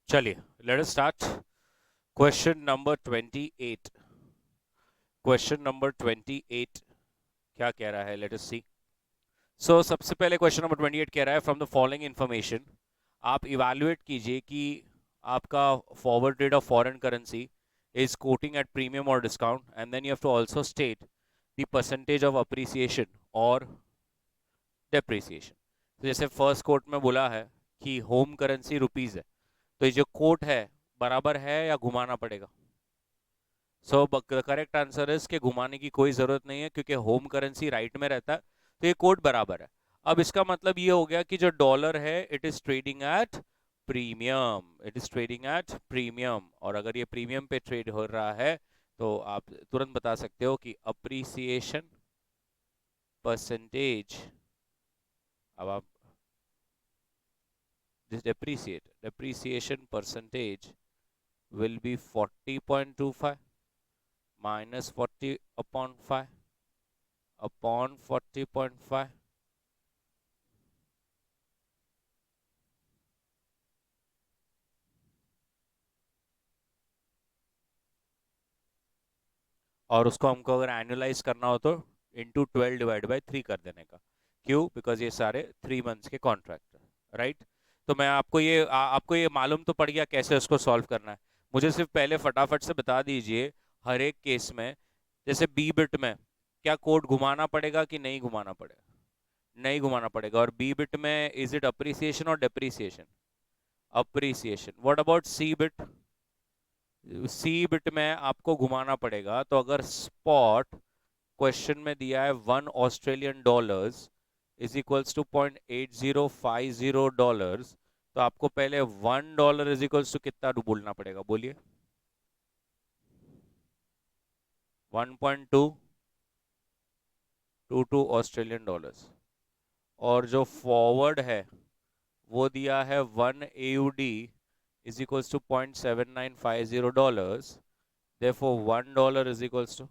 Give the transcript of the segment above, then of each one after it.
चलिए, let us start. Question number 28। Question number 28 क्या कह रहा है, लेट अस सी। सो सबसे पहले क्वेश्चन नंबर 28 कह रहा है, फ्रॉम द फॉलोइंग इंफॉर्मेशन आप इवैल्यूएट कीजिए कि आपका forward rate of foreign currency is quoting at premium or discount, and then you have to also state the percentage of appreciation और डेप्रिसिएशन। तो जैसे फर्स्ट कोट में बोला है कि होम करेंसी रुपीज है, तो ये जो कोट है बराबर है या घुमाना पड़ेगा? So the correct answer is कि घुमाने की कोई जरूरत नहीं है, क्योंकि होम करेंसी राइट में रहता है, तो ये कोड बराबर है। अब इसका मतलब ये हो गया कि जो डॉलर है it is trading at premium, it is trading eight premium, और अगर ये प्रीमियम पे ट्रेड हो रहा है तो आप तुरंत बता सकते हो कि अप्रिसिएशन परसेंटेज, अब आप depreciation percentage will be 40.25 minus 40 upon 5 upon 40.5। और उसको हमको अगर एनुअलाइज करना हो तो इंटू 12 डिवाइड बाई 3 कर देने का। क्यों? बिकॉज ये सारे 3 मंथ्स के कॉन्ट्रैक्ट है, राइट? तो मैं आपको आपको ये मालूम तो पड़ गया कैसे उसको सॉल्व करना है। मुझे सिर्फ पहले फटाफट से बता दीजिए, हर एक केस में, जैसे बी बिट में क्या कोड घुमाना पड़ेगा कि नहीं घुमाना पड़ेगा? नहीं घुमाना पड़ेगा। और बी बिट में इज इट अप्रिसिएशन और depreciation? Appreciation. What about C bit? C bit में आपको घुमाना पड़ेगा। तो अगर स्पॉट क्वेश्चन में दिया है $1 इज इक्वल्स टू $0.8050, तो आपको पहले $1 इज इक्वल्स टू कितना बोलना पड़ेगा, बोलिए? 1.222 ऑस्ट्रेलियन डॉलर्स। और जो फॉरवर्ड है वो दिया है 1 AUD is equals to $0.7950, therefore $1 is equals to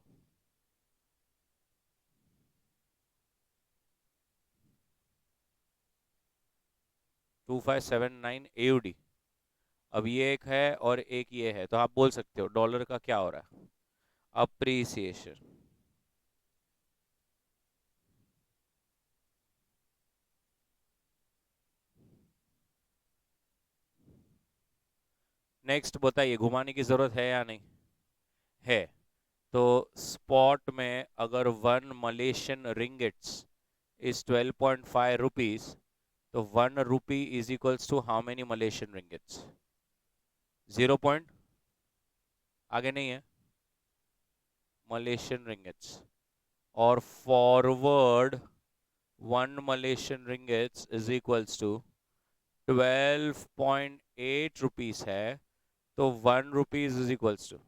2579 AUD। अब ये एक है और एक ये है, तो आप बोल सकते हो डॉलर का क्या हो रहा है? अप्रिसिएशन। नेक्स्ट बताइए, घुमाने की जरूरत है या नहीं? है। तो स्पॉट में अगर 1 मलेशियन रिंगिट्स इज 12.5 रुपीज, तो 1 rupee is equals to how many Malaysian ringgits? 0 point, आगे नहीं है, मलेशियन रिंगिट्स। और forward 1 Malaysian ringgits is equals to 12.8 rupees है, तो 1 rupees is equals to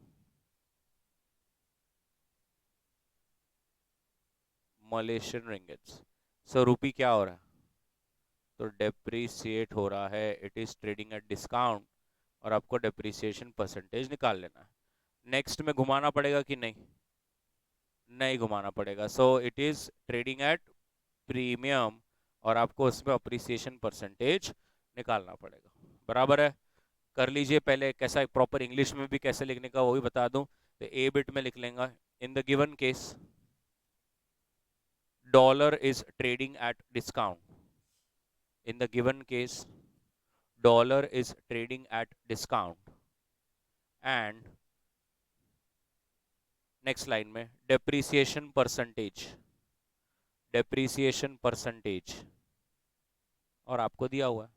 Malaysian ringgits. So rupee क्या हो रहा है? तो डेप्रिसिएट हो रहा है, it is trading at discount, और आपको डेप्रिसिएशन परसेंटेज निकाल लेना है। नेक्स्ट में घुमाना पड़ेगा कि नहीं? नहीं घुमाना पड़ेगा। So it is trading eight premium, और आपको उसमें अप्रिसिएशन परसेंटेज निकालना पड़ेगा। बराबर है? कर लीजिए। पहले कैसा प्रॉपर इंग्लिश में भी कैसे लिखने का वो भी बता दूं, तो ए बिट में लिख लेंगे, in the given case dollar is trading at discount. In the given case dollar is trading at discount, and next line में डेप्रिसिएशन परसेंटेज, डेप्रिसिएशन परसेंटेज, और आपको दिया हुआ है।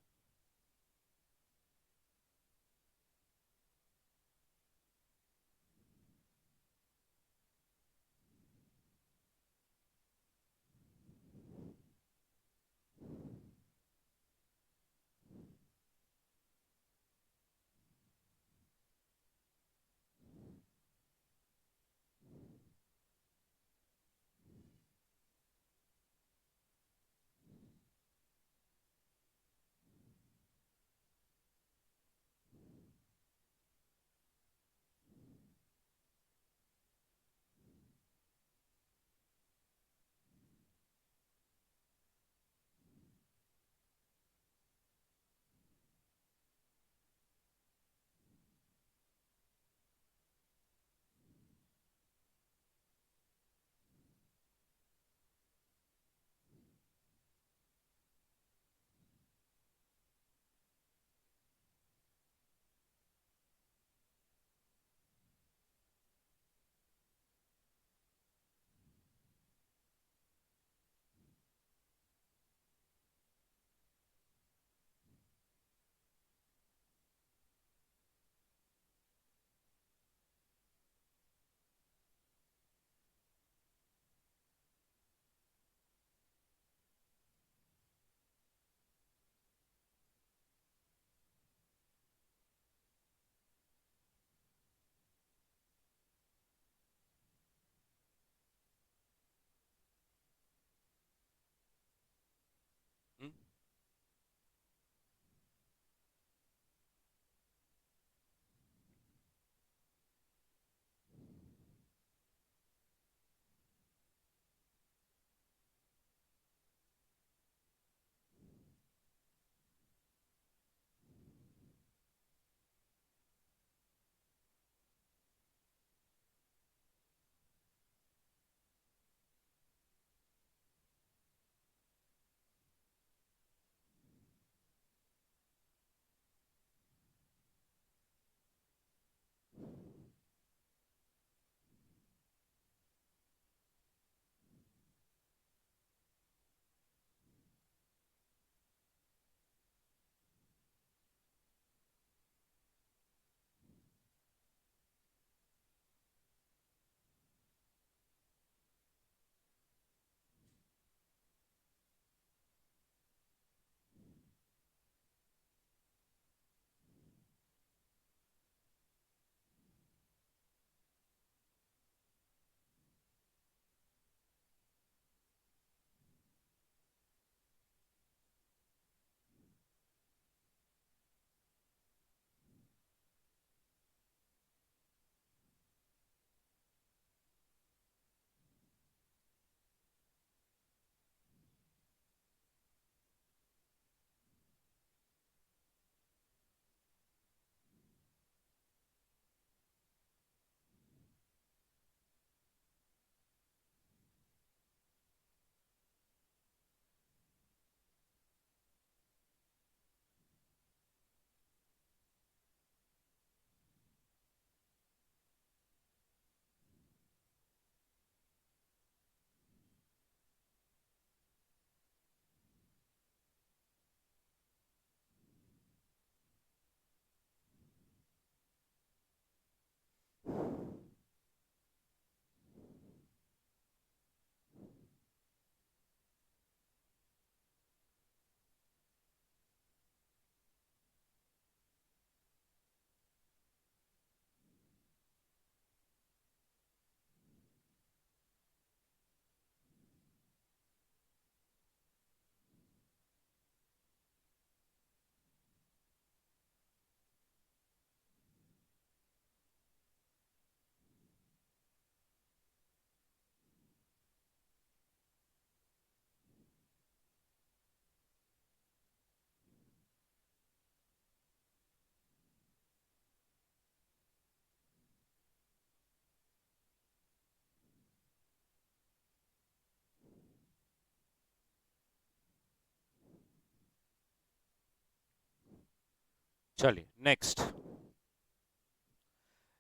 चलिए नेक्स्ट।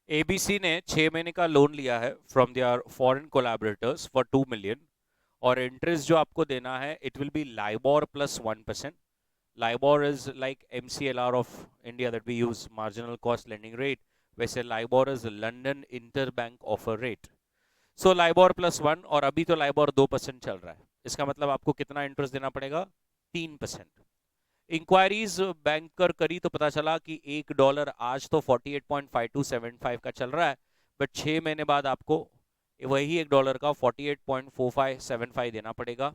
एबीसी ने 6 महीने का लोन लिया है from their foreign collaborators for 2 million, और इंटरेस्ट जो आपको देना है it will be LIBOR plus 1%. LIBOR is like MCLR of India that we use, marginal cost lending rate. वैसे LIBOR is London inter bank offer rate. So LIBOR plus 1, और अभी तो LIBOR 2% चल रहा है. इसका मतलब आपको कितना इंटरेस्ट देना पड़ेगा? 3%. इंक्वायरीज बैंकर करी तो पता चला कि $1 आज तो 48.5275 का चल रहा है, बट 6 महीने बाद आपको वही $1 का 48.4575 देना पड़ेगा.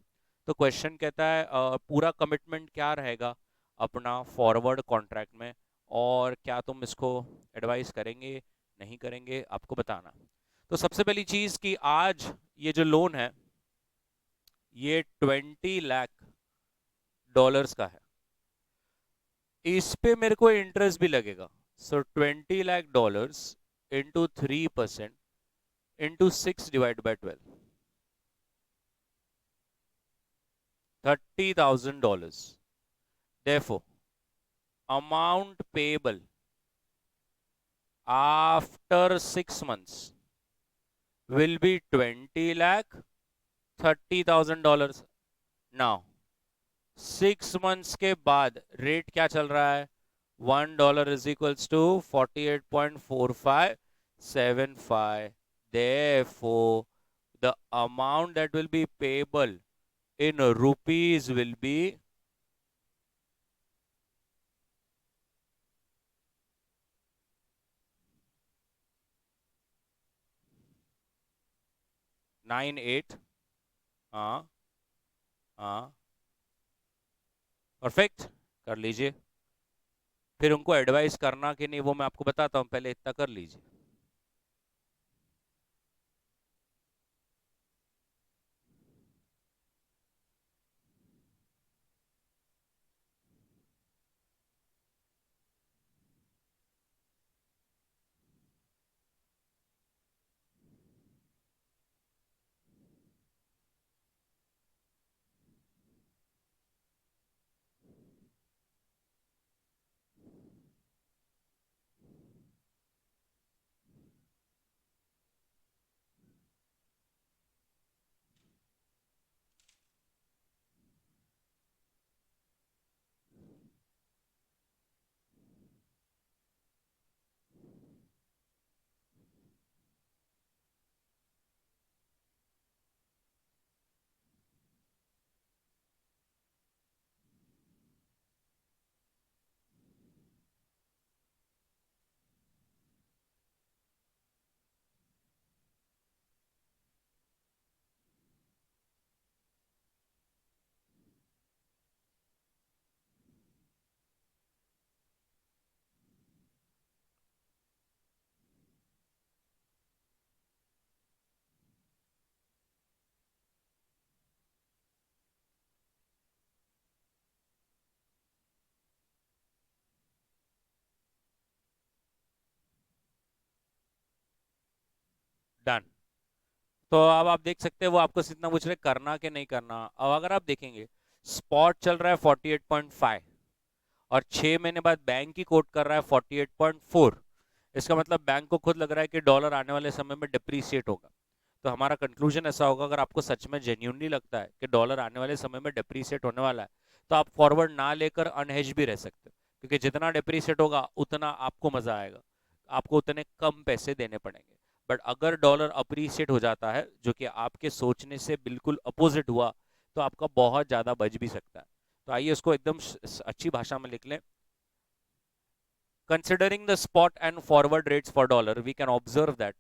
तो क्वेश्चन कहता है पूरा कमिटमेंट क्या रहेगा अपना फॉरवर्ड कॉन्ट्रैक्ट में, और क्या तुम इसको एडवाइस करेंगे नहीं करेंगे, आपको बताना. तो सबसे पहली चीज कि आज ये जो लोन है ये $20 लाख का है. इस पे मेरे को इंटरेस्ट भी लगेगा. सो $20 lakh into 3% into 6 divide by 12, $30,000. Therefore, amount payable after 6 months will be 20 lakh $30,000. Now 6 months के बाद रेट क्या चल रहा है? $1 is equals to 48.4575. Therefore, the amount that will be payable in rupees will be 98. हाँ हाँ, परफेक्ट. कर लीजिए. फिर उनको एडवाइस करना कि नहीं वो मैं आपको बताता हूँ, पहले इतना कर लीजिए. डन. तो अब आप देख सकते हैं वो आपको इतना पूछ रहे करना कि नहीं करना. अब अगर आप देखेंगे स्पॉट चल रहा है 48.5, और 6 महीने बाद बैंक ही कोट कर रहा है 48.4. इसका मतलब बैंक को खुद लग रहा है कि डॉलर आने वाले समय में डिप्रीशिएट होगा. तो हमारा कंक्लूजन ऐसा होगा, अगर आपको सच में जेन्यूनली लगता है कि डॉलर आने वाले समय में डिप्रीशिएट होने वाला है, तो आप फॉरवर्ड ना लेकर अनहेज भी रह सकते हो, क्योंकि जितना डिप्रीशिएट होगा उतना आपको मजा आएगा, आपको उतने कम पैसे देने पड़ेंगे. बट अगर डॉलर अप्रिशिएट हो जाता है, जो कि आपके सोचने से बिल्कुल अपोजिट हुआ, तो आपका बहुत ज्यादा बच भी सकता है. तो आइए उसको एकदम अच्छी भाषा में लिख लें. Considering the spot and forward rates for dollar, we can observe that.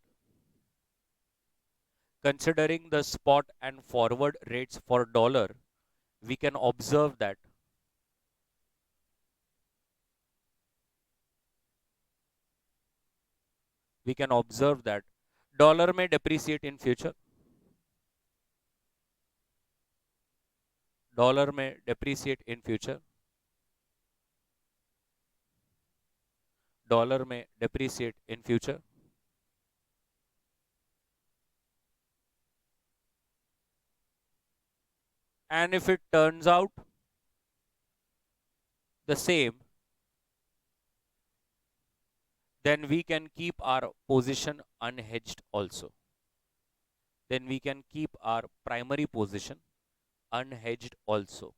Considering the spot and forward rates for dollar, we can observe that. We can observe that dollar may depreciate in future. Dollar may depreciate in future. Dollar may depreciate in future. And if it turns out the same, then we can keep our position unhedged also. Then we can keep our primary position unhedged also.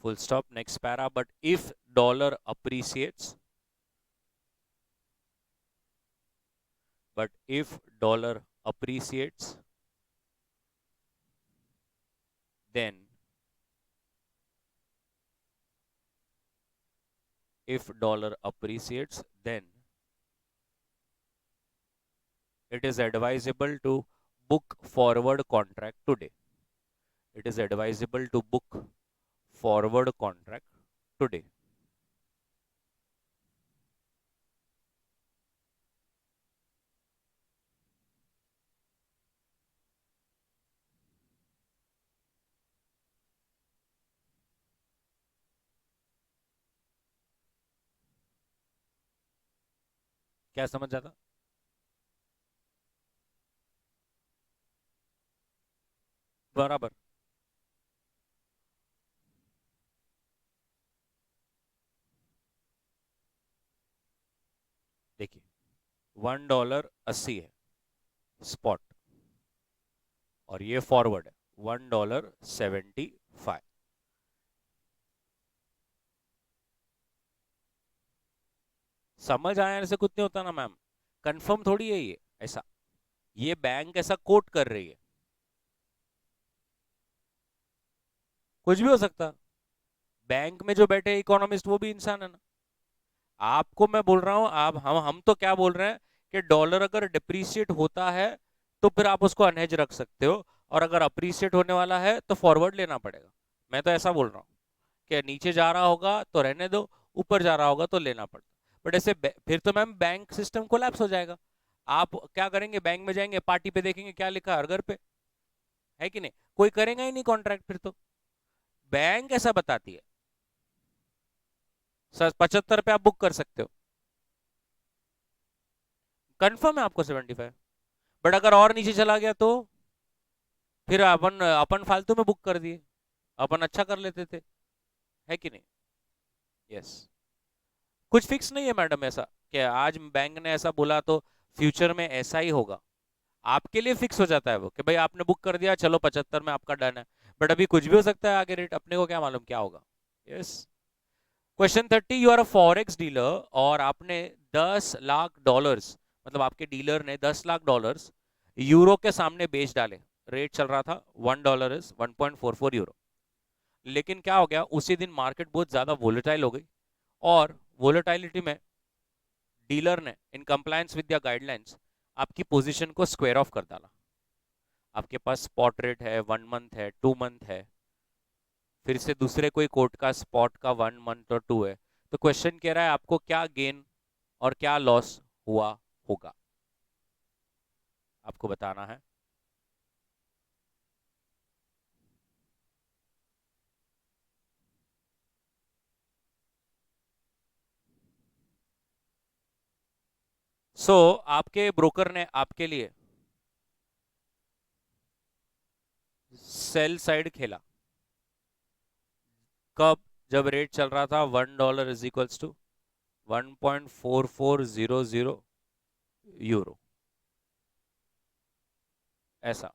Full stop, next para. But if dollar appreciates, but if dollar appreciates, then if dollar appreciates, then it is advisable to book forward contract today. It is advisable to book forward contract today. क्या समझ जाता? बराबर. देखिए, $1.80 है spot, और ये forward है $1.75. समझ आया? ऐसे कुछ नहीं होता ना मैम. कंफर्म थोड़ी है ये ऐसा. ये बैंक ऐसा कोट कर रही है, कुछ भी हो सकता. बैंक में जो बैठे इकोनॉमिस्ट वो भी इंसान है ना. आपको मैं बोल रहा हूं, आप हम तो क्या बोल रहे हैं कि डॉलर अगर डिप्रीशिएट होता है तो फिर आप उसको अनहेज रख सकते हो, और अगर अप्रीशिएट होने वाला है तो फॉरवर्ड लेना पड़ेगा. मैं तो ऐसा बोल रहा हूँ कि नीचे जा रहा होगा तो रहने दो, ऊपर जा रहा होगा तो लेना पड़ता. बट ऐसे फिर तो मैम बैंक सिस्टम कोलैप्स हो जाएगा. आप क्या करेंगे? बैंक में जाएंगे, पार्टी पे देखेंगे क्या लिखा है अर्गर पे, है कि नहीं? कोई करेगा ही नहीं कॉन्ट्रैक्ट. फिर तो बैंक ऐसा बताती है. 75 पे आप बुक कर सकते हो, कंफर्म है आपको 75. बट अगर और नीचे चला गया तो फिर अपन अपन फालतू में बुक कर दिए, अपन अच्छा कर लेते थे, है कि नहीं? यस. कुछ फिक्स नहीं है मैडम ऐसा कि आज बैंक ने ऐसा बोला तो फ्यूचर में ऐसा ही होगा. आपके लिए फिक्स हो जाता है वो कि भाई आपने बुक कर दिया, चलो 75 में आपका डन है. बट अभी कुछ भी हो सकता है आगे रेट, अपने को क्या मालूम क्या होगा. Yes. Question 30. You are a forex dealer, और आपने $10 लाख, मतलब आपके डीलर ने $10 लाख यूरो के सामने बेच डाले. रेट चल रहा था $1 इज 1.44 यूरो. लेकिन क्या हो गया, उसी दिन मार्केट बहुत ज्यादा वोलेटाइल हो गई, और वोलेटाइलिटी में डीलर ने in compliance with the guidelines आपकी पोजीशन को स्क्वायर ऑफ कर डाला. आपके पास स्पॉट रेट है, 1 मंथ है, 2 मंथ है, फिर से दूसरे कोई कोर्ट का स्पॉट का 1 मंथ और 2 है. तो क्वेश्चन कह रहा है आपको क्या गेन और क्या लॉस हुआ होगा, आपको बताना है. आपके ब्रोकर ने आपके लिए सेल साइड खेला. कब? जब रेट चल रहा था $1 इज इक्वल्स टू 1.4400 यूरो, ऐसा.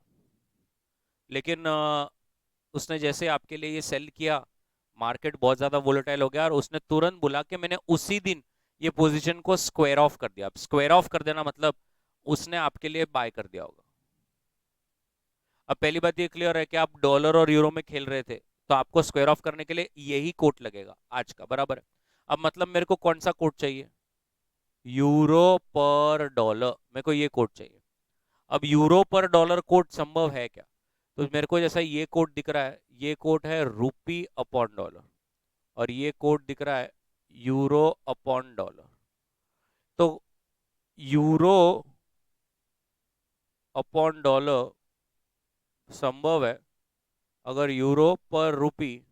लेकिन उसने जैसे आपके लिए ये सेल किया, मार्केट बहुत ज्यादा वोलेटाइल हो गया, और उसने तुरंत बोला कि मैंने उसी दिन ये पोजीशन को स्क्वायर ऑफ कर दिया. अब स्क्वायर ऑफ कर देना मतलब उसने आपके लिए बाय कर दिया होगा. अब पहली बात ये क्लियर है कि आप डॉलर और यूरो में खेल रहे थे, तो आपको स्क्वायर ऑफ करने के लिए यही कोट लगेगा आज का, बराबर है. अब मतलब मेरे को कौन सा कोट चाहिए? यूरो पर डॉलर, मेरे को ये कोट चाहिए. अब यूरो पर डॉलर कोट संभव है क्या? तो मेरे को जैसा ये कोट दिख रहा है, ये कोट है रूपी अपॉन डॉलर, और ये कोट दिख रहा है यूरो अपॉन डॉलर. तो यूरो अपॉन डॉलर संभव है अगर यूरो पर रूपी,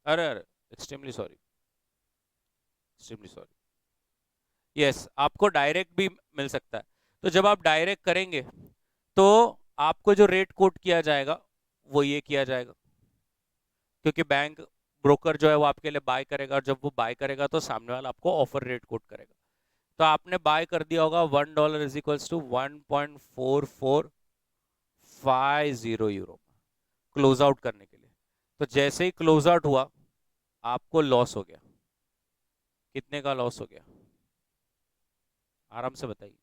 अरे अरे, extremely sorry, extremely sorry. Yes, आपको डायरेक्ट भी मिल सकता है. तो जब आप डायरेक्ट करेंगे तो आपको जो रेट कोट किया जाएगा वो ये किया जाएगा, क्योंकि बैंक ब्रोकर जो है वो आपके लिए बाय करेगा, और जब वो बाय करेगा तो सामने वाला आपको ऑफर रेट कोट करेगा। तो आपने बाय कर दिया होगा $1 is equals to 1.4450 euro close out करने के लिए। तो जैसे ही क्लोज आउट हुआ आपको लॉस हो गया। कितने का लॉस हो गया, आराम से बताइए।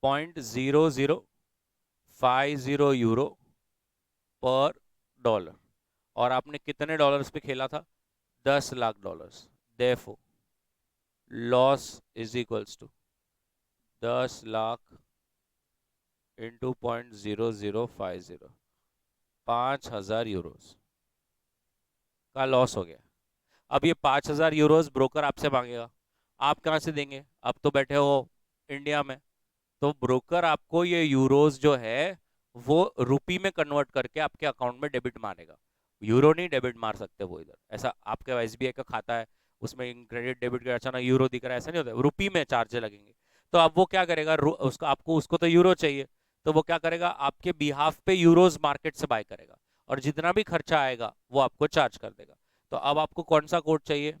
0.0050 यूरो पर डॉलर, और आपने कितने डॉलर्स पे खेला था, $10 lakh. Therefore loss is equals to 10 lakh into 0.0050, 5,000 euros का लॉस हो गया। अब ये 5,000 यूरोज ब्रोकर आपसे मांगेगा, आप कहाँ से देंगे, अब तो बैठे हो इंडिया में, तो ब्रोकर आपको ये यूरोज जो है वो रुपी में कन्वर्ट करके आपके अकाउंट में डेबिट मारेगा। यूरो नहीं डेबिट मार सकते वो इधर, ऐसा आपके एसबीआई का खाता है उसमें क्रेडिट डेबिट का अचानक यूरो दिख रहा है, ऐसा नहीं होता, रुपी में चार्ज लगेंगे। तो अब वो क्या करेगा, उसका आपको उसको तो यूरो चाहिए, तो वो क्या करेगा, आपके बिहाफ पे यूरोज मार्केट से बाय करेगा, और जितना भी खर्चा आएगा वो आपको चार्ज कर देगा। तो अब आपको कौन सा कोड चाहिए,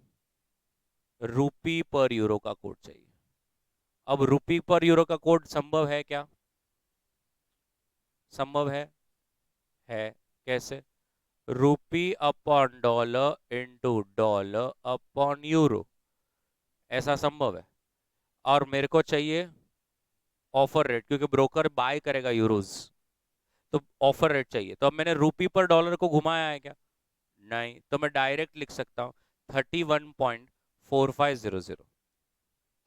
रुपी पर यूरो का कोड चाहिए। अब रुपी पर यूरो का कोड संभव है क्या, संभव है कैसे, rupee upon dollar into dollar upon euro, ऐसा संभव है। और मेरे को चाहिए ऑफर रेट, क्योंकि ब्रोकर बाय करेगा यूरोज, तो ऑफर रेट चाहिए। तो अब मैंने रुपी पर डॉलर को घुमाया है क्या, नहीं, तो मैं डायरेक्ट लिख सकता हूँ 31.4500,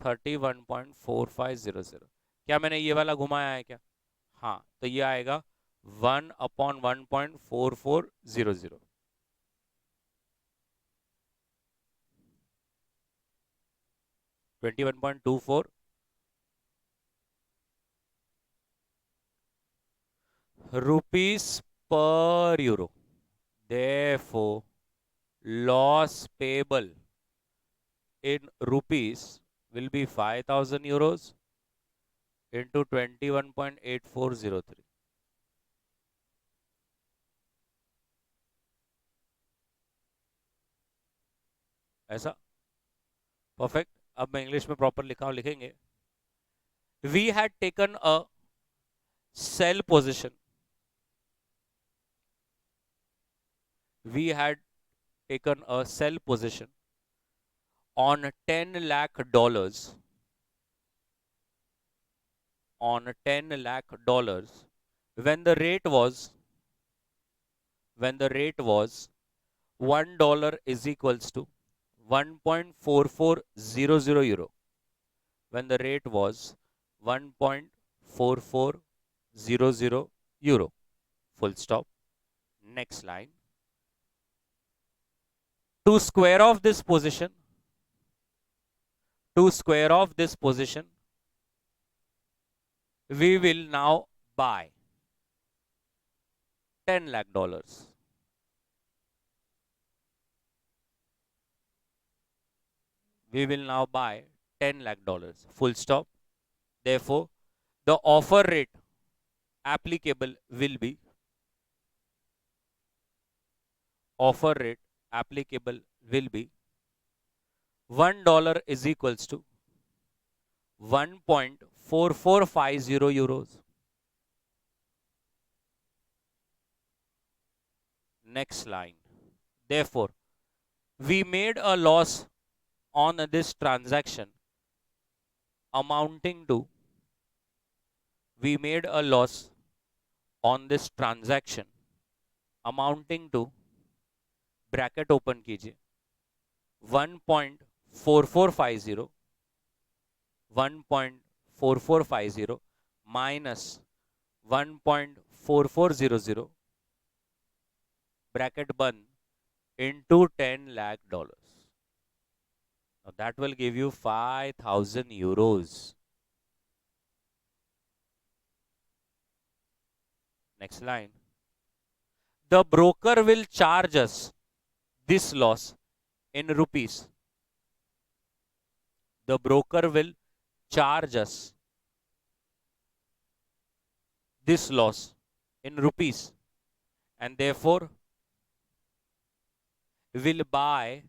31.4500। क्या मैंने ये वाला घुमाया है क्या, हाँ, तो ये आएगा 1/1.4400, 21.24 rupees per euro. Therefore, loss payable in rupees will be 5,000 euros into 21.8403. ऐसा परफेक्ट। अब मैं इंग्लिश में प्रॉपर लिखा हूं, लिखेंगे, we had taken a sell position, we had taken a sell position on $10 lakh, on $10 lakh when the rate was $1 is equals to 1.4400 euro, when the rate was 1.4400 euro, full stop. Next line, to square off this position, we will now buy $10 lakh. We will now buy $10 lakh, full stop. Therefore, the offer rate applicable will be, $1 is equals to 1.4450 euros. Next line. Therefore, we made a loss on this transaction amounting to, bracket open कीजिए, 1.4450 minus 1.4400 bracket बंद into $10 lakh. Now that will give you 5,000 euros. Next line. The broker will charge us this loss in rupees. The broker will charge us this loss in rupees and therefore will buy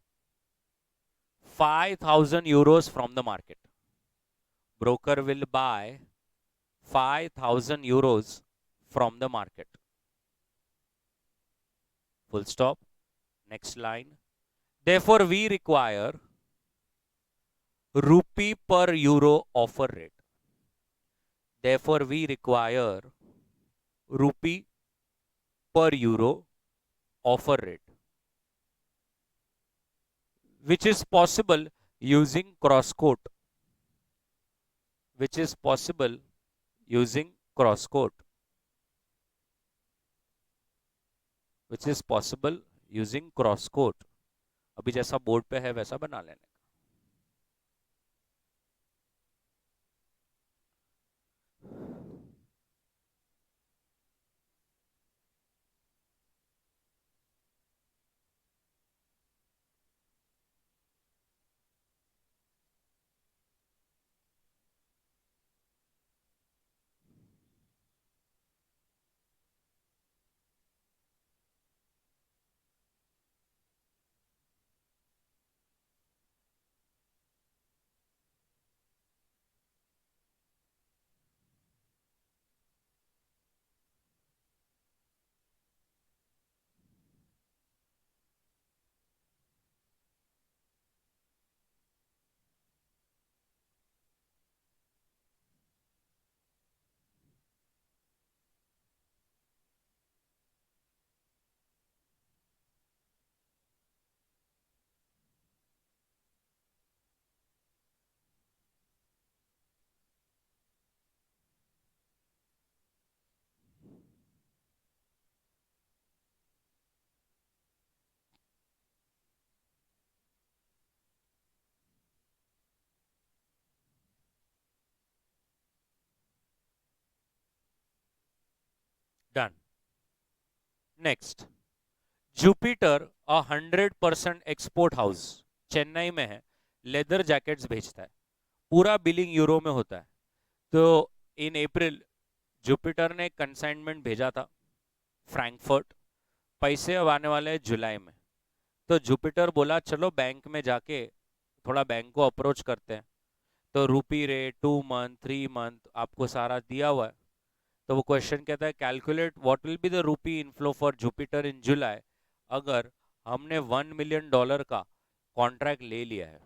5,000 euros from the market. Broker will buy 5,000 euros from the market. Full stop. Next line. Therefore, we require rupee per euro offer rate. Therefore, we require rupee per euro offer rate, which is possible using cross quote. Which is possible using cross quote. Which is possible using cross quote. अभी जैसा board पे है वैसा बना लेने. Done. Next. Jupiter 100% export house Chennai में है, leather jackets भेजता है, पूरा बिलिंग यूरो में होता है. तो इन अप्रैल जुपिटर ने कंसाइनमेंट भेजा था फ्रैंकफर्ट, पैसे अब आने वाले हैं जुलाई में. तो जुपिटर बोला चलो बैंक में जाके थोड़ा बैंक को अप्रोच करते हैं. तो रूपी रेट 2 मंथ 3 मंथ आपको सारा दिया हुआ है. तो वो क्वेश्चन कहता है calculate what will be the rupee inflow for Jupiter in July अगर हमने $1 मिलियन का कॉन्ट्रैक्ट ले लिया है.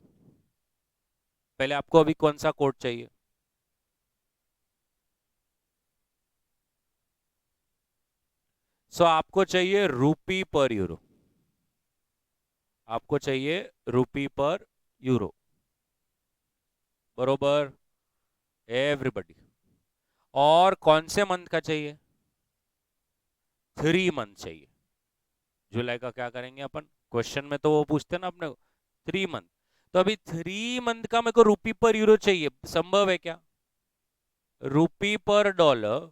पहले आपको अभी कौन सा कोड चाहिए? आपको चाहिए रूपी पर यूरो. आपको चाहिए रूपी पर यूरो. बरोबर एवरीबॉडी. और कौन से मंथ का चाहिए? 3 मंथ चाहिए. जुलाई का क्या करेंगे अपन? क्वेश्चन में तो वो पूछते ना अपने 3 मंथ. तो अभी 3 मंथ का मेरे को रूपी पर यूरो चाहिए. संभव है क्या? रूपी पर dollar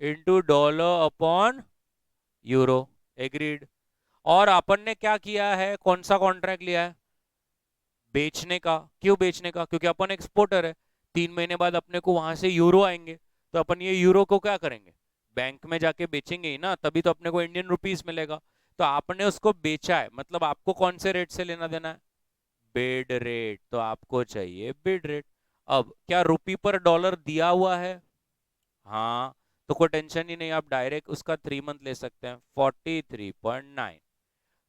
into dollar upon euro. Agreed. और अपन ने क्या किया है? कौन सा कॉन्ट्रैक्ट लिया है? बेचने का. क्यों बेचने का? क्योंकि अपन एक्सपोर्टर है. 3 महीने बाद अपने को वहां से यूरो आएंगे, तो अपन ये यूरो को क्या करेंगे? बैंक में जाके बेचेंगे ही ना, तभी तो अपने को इंडियन रुपीस मिलेगा. तो आपने उसको बेचा है, मतलब आपको कौन से रेट से लेना देना है? Bid rate. तो आपको चाहिए बिड रेट. अब क्या रुपी पर डॉलर दिया हुआ है? हाँ. तो कोई टेंशन ही नहीं, आप डायरेक्ट उसका 3 मंथ ले सकते हैं. 43.9.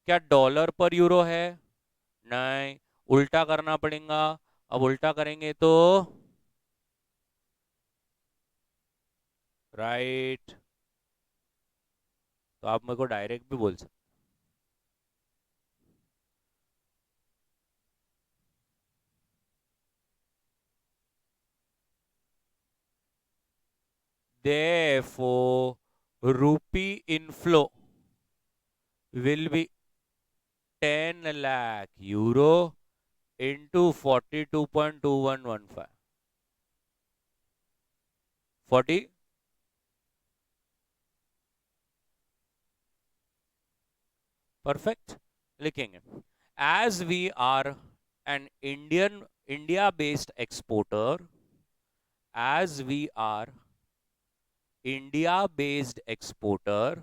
क्या डॉलर पर यूरो है? नहीं. उल्टा करना पड़ेगा. अब उल्टा करेंगे तो राइट. तो आप मेरे को डायरेक्ट भी बोल सकते. Therefore, rupee inflow will be 10 lakh euro into 42.2115. 40. Perfect. लिखेंगे. As we are an India based exporter, as we are India based exporter,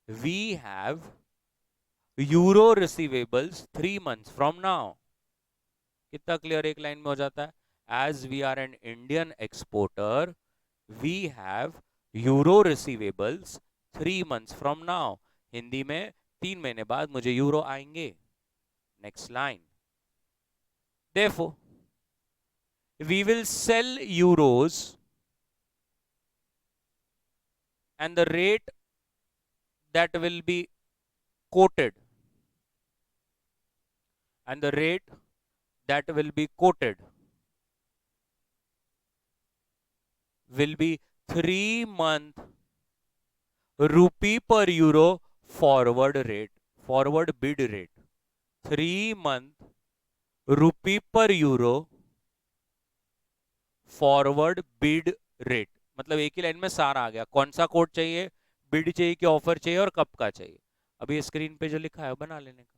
we have euro receivables 3 months from now. कितना clear एक line में हो जाता है? As we are an Indian exporter, we have euro receivables 3 months from now. Hindi में 3 महीने बाद मुझे यूरो आएंगे। Next line, therefore we will sell euros and the rate that will be quoted, and the rate that will be quoted will be 3 month rupee per euro forward rate, forward bid rate, 3 month rupee per euro forward bid rate. मतलब एक ही line में सारा आ गया। कौन सा code चाहिए, bid चाहिए कि ऑफर चाहिए, और कब का चाहिए। अभी स्क्रीन पे जो लिखा है बना लेने का।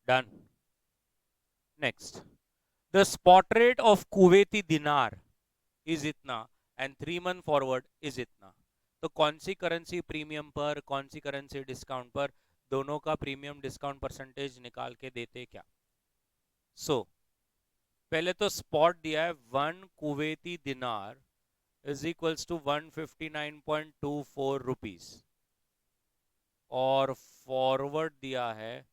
Done. Next, the spot rate of Kuwaiti दिनार इज इतना एंड 3 month फॉरवर्ड इज इतना। तो कौन सी करेंसी प्रीमियम पर, कौन सी करेंसी डिस्काउंट पर, दोनों का प्रीमियम डिस्काउंट परसेंटेज निकाल के देते क्या। सो पहले तो स्पॉट दिया है 1 कुवैती दिनार इज इक्वल्स टू 159.24 रुपीज, और फॉरवर्ड दिया है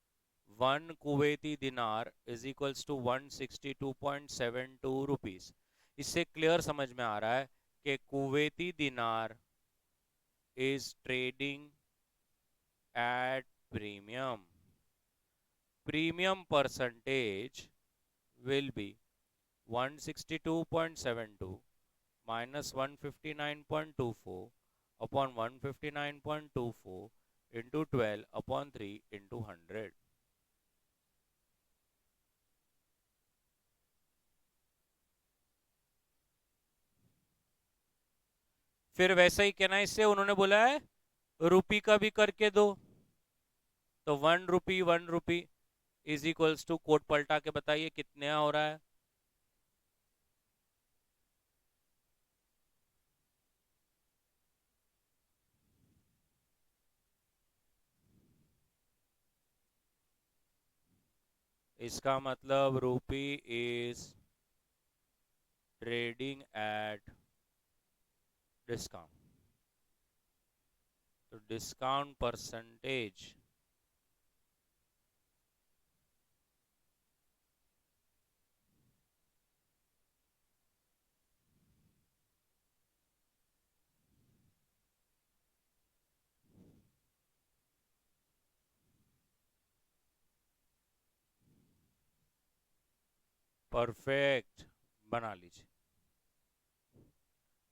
1 कुवैती दिनार इज इक्वल्स टू 162.72 रुपीज। इससे क्लियर समझ में आ रहा है कि कुवैती दिनार is trading at premium. Premium percentage will be 162.72 minus 159.24 upon 159.24 into 12 upon 3 into 100। फिर वैसा ही कहना, इससे उन्होंने बोला है रुपी का भी करके दो, तो 1 rupee is equals to, code पलटा के बताइए कितने हो रहा है। इसका मतलब rupee is trading at discount, तो डिस्काउंट परसेंटेज परफेक्ट बना लीजिए।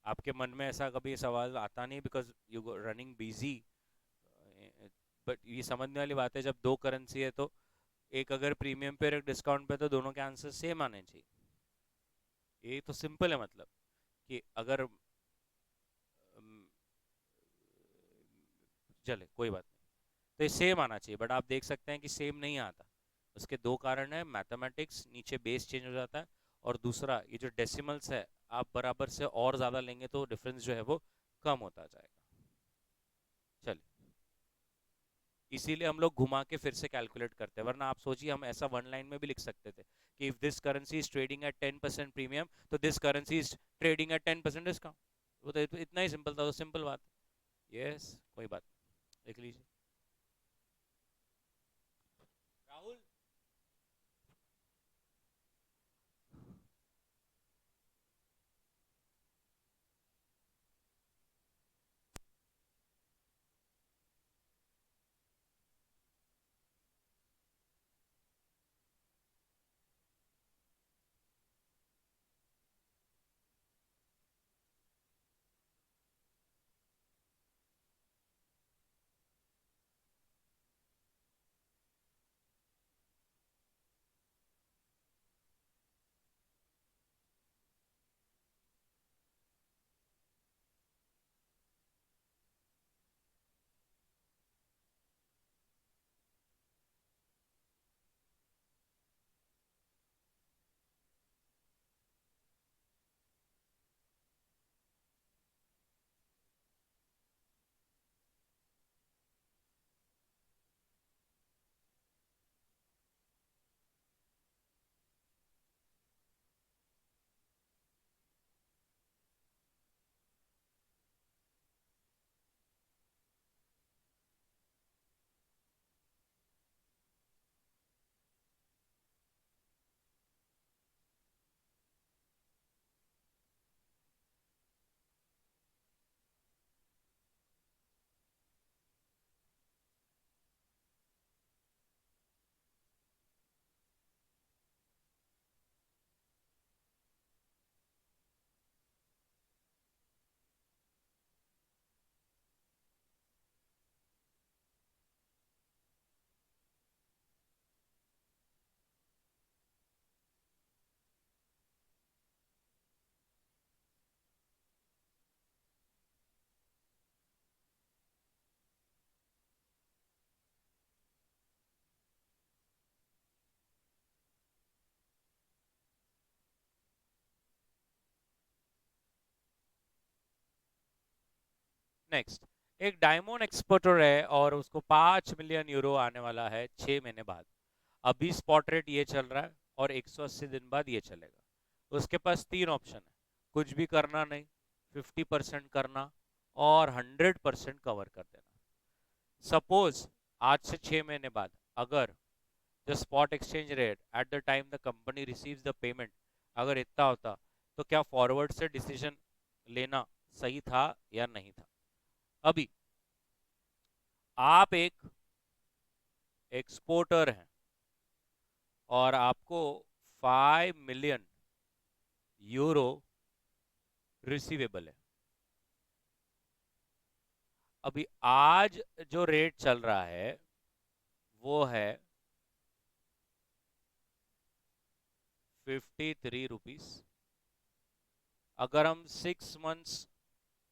आपके मन में ऐसा कभी सवाल आता नहीं, because you running busy, but ये समझने वाली बात है जब दो करेंसी है तो एक अगर प्रीमियम पे और एक डिस्काउंट पे, तो दोनों के आंसर सेम आने चाहिए। ये तो सिंपल है, मतलब कि अगर चले कोई बात नहीं, तो ये सेम आना चाहिए, बट आप देख सकते हैं कि सेम नहीं आता। उसके दो कारण है, मैथमेटिक्स नीचे बेस चेंज हो जाता है, और दूसरा ये जो डेसिमल्स है आप बराबर से और ज़्यादा लेंगे तो डिफरेंस जो है वो कम होता जाएगा। चलिए इसीलिए हम लोग घुमा के फिर से कैलकुलेट करते हैं, वरना आप सोचिए हम ऐसा वन लाइन में भी लिख सकते थे कि if this currency is trading at 10% premium तो this currency is trading at 10% discount. वो तो इतना ही सिंपल था, तो सिंपल बात। यस, कोई बात नहीं। लिख लीजिए राहुल। नेक्स्ट, एक डायमंड एक्सपोर्टर है और उसको 5 मिलियन यूरो आने वाला है 6 महीने बाद। अभी स्पॉट रेट ये चल रहा है और 180 दिन बाद ये चलेगा। उसके पास तीन ऑप्शन है, कुछ भी करना नहीं, 50% करना, और 100% कवर कर देना। सपोज आज से 6 महीने बाद अगर the spot exchange rate at the time the company receives the payment अगर इतना होता, तो क्या फॉरवर्ड से डिसीजन लेना सही था या नहीं था? अभी आप एक एक्सपोर्टर हैं और आपको 5 मिलियन यूरो रिसीवेबल है। अभी आज जो रेट चल रहा है वो है 53 रुपीस। अगर हम 6 मंथ्स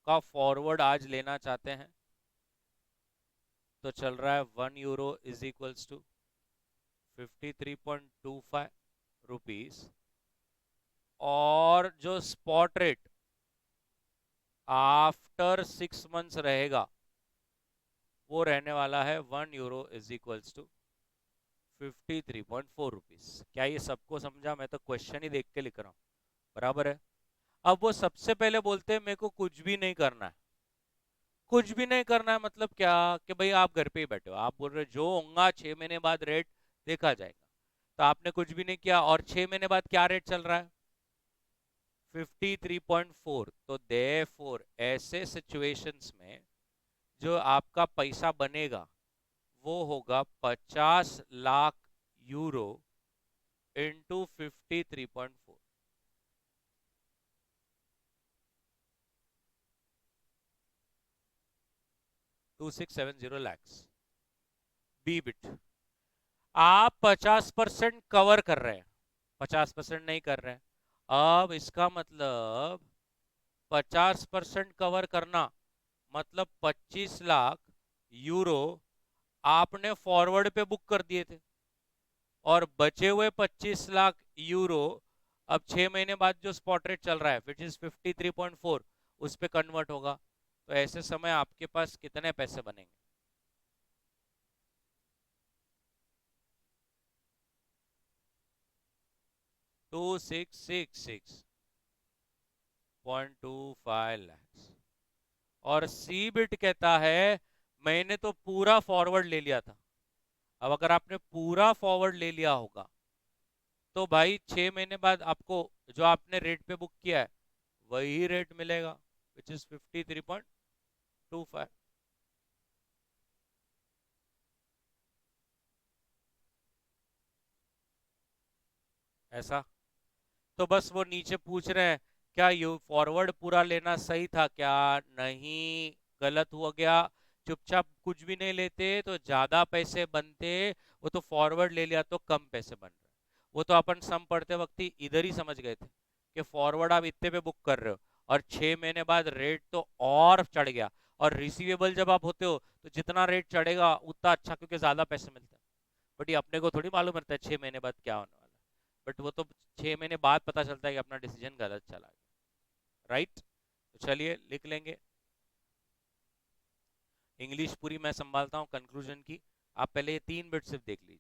का फॉरवर्ड आज लेना चाहते हैं तो चल रहा है 1 euro is equals to 53.25 rupees. और जो स्पॉट रेट आफ्टर 6 मंथ्स रहेगा वो रहने वाला है 1 euro is equals to 53.4 rupees. क्या ये सबको समझा? मैं तो क्वेश्चन ही देख के लिख रहा हूँ, बराबर है। अब वो सबसे पहले बोलते हैं मेरे को कुछ भी नहीं करना है। कुछ भी नहीं करना है मतलब क्या? कि भाई आप घर पे ही बैठे हो, आप बोल रहे हो जो होगा 6 महीने बाद रेट देखा जाएगा। तो आपने कुछ भी नहीं किया और 6 महीने बाद क्या रेट चल रहा है? 53.4। तो देयरफॉर ऐसे सिचुएशंस में जो आपका पैसा बनेगा वो होगा 50 lakh euro into 53.4। 2670 lakhs B bit. आप 50% कवर कर रहे हैं, 50% नहीं कर रहे हैं। अब इसका मतलब 50% कवर करना मतलब 25 लाख यूरो आपने फॉरवर्ड पे बुक कर दिए थे, और बचे हुए 25 लाख यूरो अब 6 महीने बाद जो स्पॉट रेट चल रहा है विच इज 53.4 उस पे कन्वर्ट होगा। तो ऐसे समय आपके पास कितने पैसे बनेंगे? 2666.25 lakhs। और सी बिट कहता है मैंने तो पूरा फॉरवर्ड ले लिया था। अब अगर आपने पूरा फॉरवर्ड ले लिया होगा तो भाई 6 महीने बाद आपको जो आपने रेट पे बुक किया है वही रेट मिलेगा, विच इज 53.25। ऐसा। तो बस वो नीचे पूछ रहे हैं क्या यू फॉरवर्ड पूरा लेना सही था क्या, नहीं, गलत हो गया, चुपचाप कुछ भी नहीं लेते तो ज्यादा पैसे बनते, वो तो फॉरवर्ड ले लिया तो कम पैसे बन रहे। वो तो अपन सम पढ़ते वक्त ही इधर ही समझ गए थे कि फॉरवर्ड आप इतने पे बुक कर रहे हो और 6 महीने बाद रेट तो और चढ़ गया। और रिसीवेबल जब आप होते हो तो जितना रेट चढ़ेगा उतना अच्छा, क्योंकि ज्यादा पैसे मिलते हैं। बट ये अपने को थोड़ी मालूम रहता है 6 महीने बाद क्या होने वाला है। बट वो तो 6 महीने बाद पता चलता है कि अपना डिसीजन गलत चला गया। राइट। तो चलिए लिख लेंगे। इंग्लिश पूरी मैं संभालता हूँ कंक्लूजन की, आप पहले ये 3 बिट सिर्फ देख लीजिए।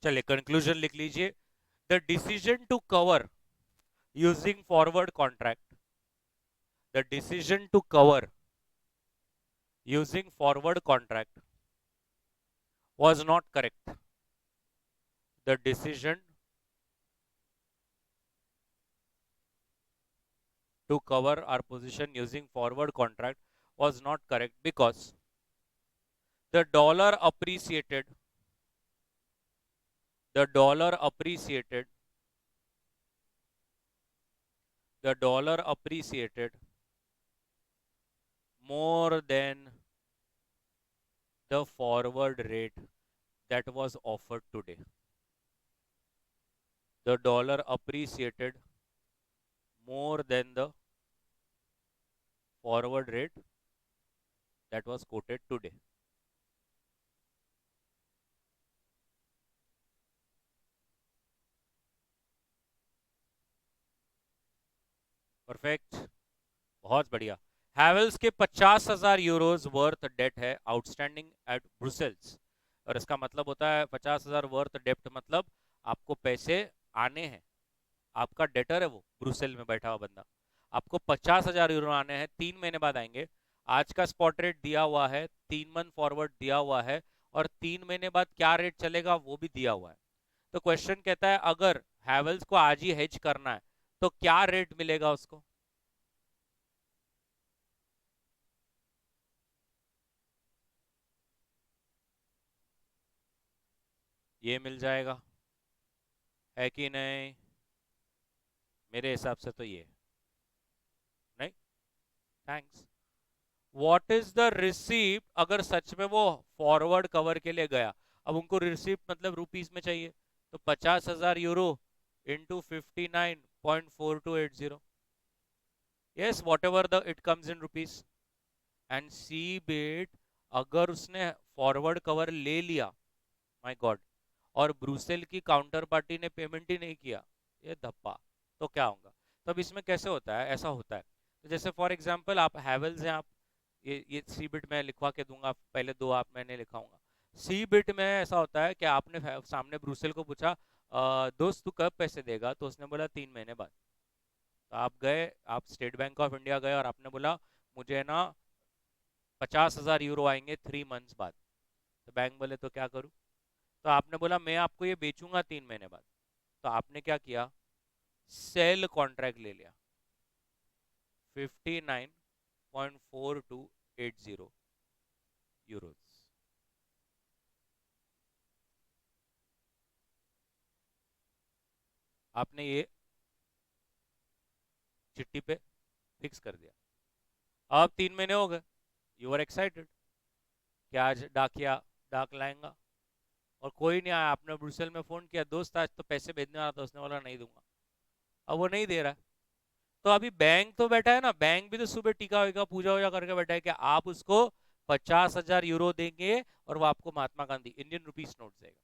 चलिए कंक्लूजन लिख लीजिए। The decision to cover using forward contract, the decision to cover using forward contract was not correct. The decision to cover our position using forward contract was not correct because the dollar appreciated, the dollar appreciated, the dollar appreciated more than the forward rate that was offered today. the dollar appreciated more than the forward rate that was quoted today. Perfect, बहुत बढ़िया। हैवेल्स के 50,000 euros worth date है outstanding at Brussels, और इसका मतलब होता है 50,000 worth डेप्ट, मतलब आपको पैसे आने हैं, आपका डेटर है वो ब्रुसेल में बैठा हुआ बंदा, आपको 50,000 यूरो आने हैं, 3 महीने बाद आएंगे। आज का स्पॉट रेट दिया हुआ है, 3 मंथ फॉरवर्ड दिया हुआ है, और 3 महीने बाद क्या रेट चलेगा वो भी दिया हुआ है। तो क्वेश्चन कहता है अगर हैवेल्स को आज ही हेज करना है तो क्या रेट मिलेगा उसको। ये मिल जाएगा, है कि नहीं? मेरे हिसाब से तो ये नहीं। Thanks. What is the receipt, अगर सच में वो फॉरवर्ड कवर के लिए गया, अब उनको रिसीप्ट मतलब रुपीस में चाहिए, तो 50,000 euro into 59.4280, yes whatever the it comes in rupees. And see bet, अगर उसने फॉरवर्ड कवर ले लिया, माय गॉड, और ब्रुसेल की काउंटर पार्टी ने पेमेंट ही नहीं किया, ये धप्पा, तो क्या होगा? तो अब इसमें कैसे होता है, ऐसा होता है, तो जैसे फॉर एग्जांपल आप हैवेल्स हैं, आप ये सी बिट में लिखवा के दूंगा, पहले दो आप मैंने लिखाऊंगा। सी बिट में ऐसा होता है कि आपने सामने ब्रुसेल को पूछा, दोस्त तू कब पैसे देगा, तो उसने बोला 3 महीने बाद। तो आप गए, आप स्टेट बैंक ऑफ इंडिया गए और आपने बोला मुझे ना 50,000 यूरो आएंगे 3 मंथ्स बाद। तो बैंक बोले तो क्या करूं? तो आपने बोला मैं आपको ये बेचूंगा 3 महीने बाद। तो आपने क्या किया, सेल कॉन्ट्रैक्ट ले लिया 59.4280 यूरोज। आपने ये चिट्ठी पे फिक्स कर दिया। अब 3 महीने हो गए, यू आर एक्साइटेड कि आज डाकिया डाक लाएंगा, और कोई नहीं आया। आपने ब्रुसेल में फोन किया, दोस्त आज तो पैसे भेजने वाला था, उसने बोला नहीं दूंगा। अब वो नहीं दे रहा है, तो अभी बैंक तो बैठा है ना, बैंक भी तो सुबह टीका वीका पूजा वूजा करके बैठा है कि आप उसको 50,000 यूरो देंगे और वो आपको Mahatma Gandhi Indian rupees note देगा,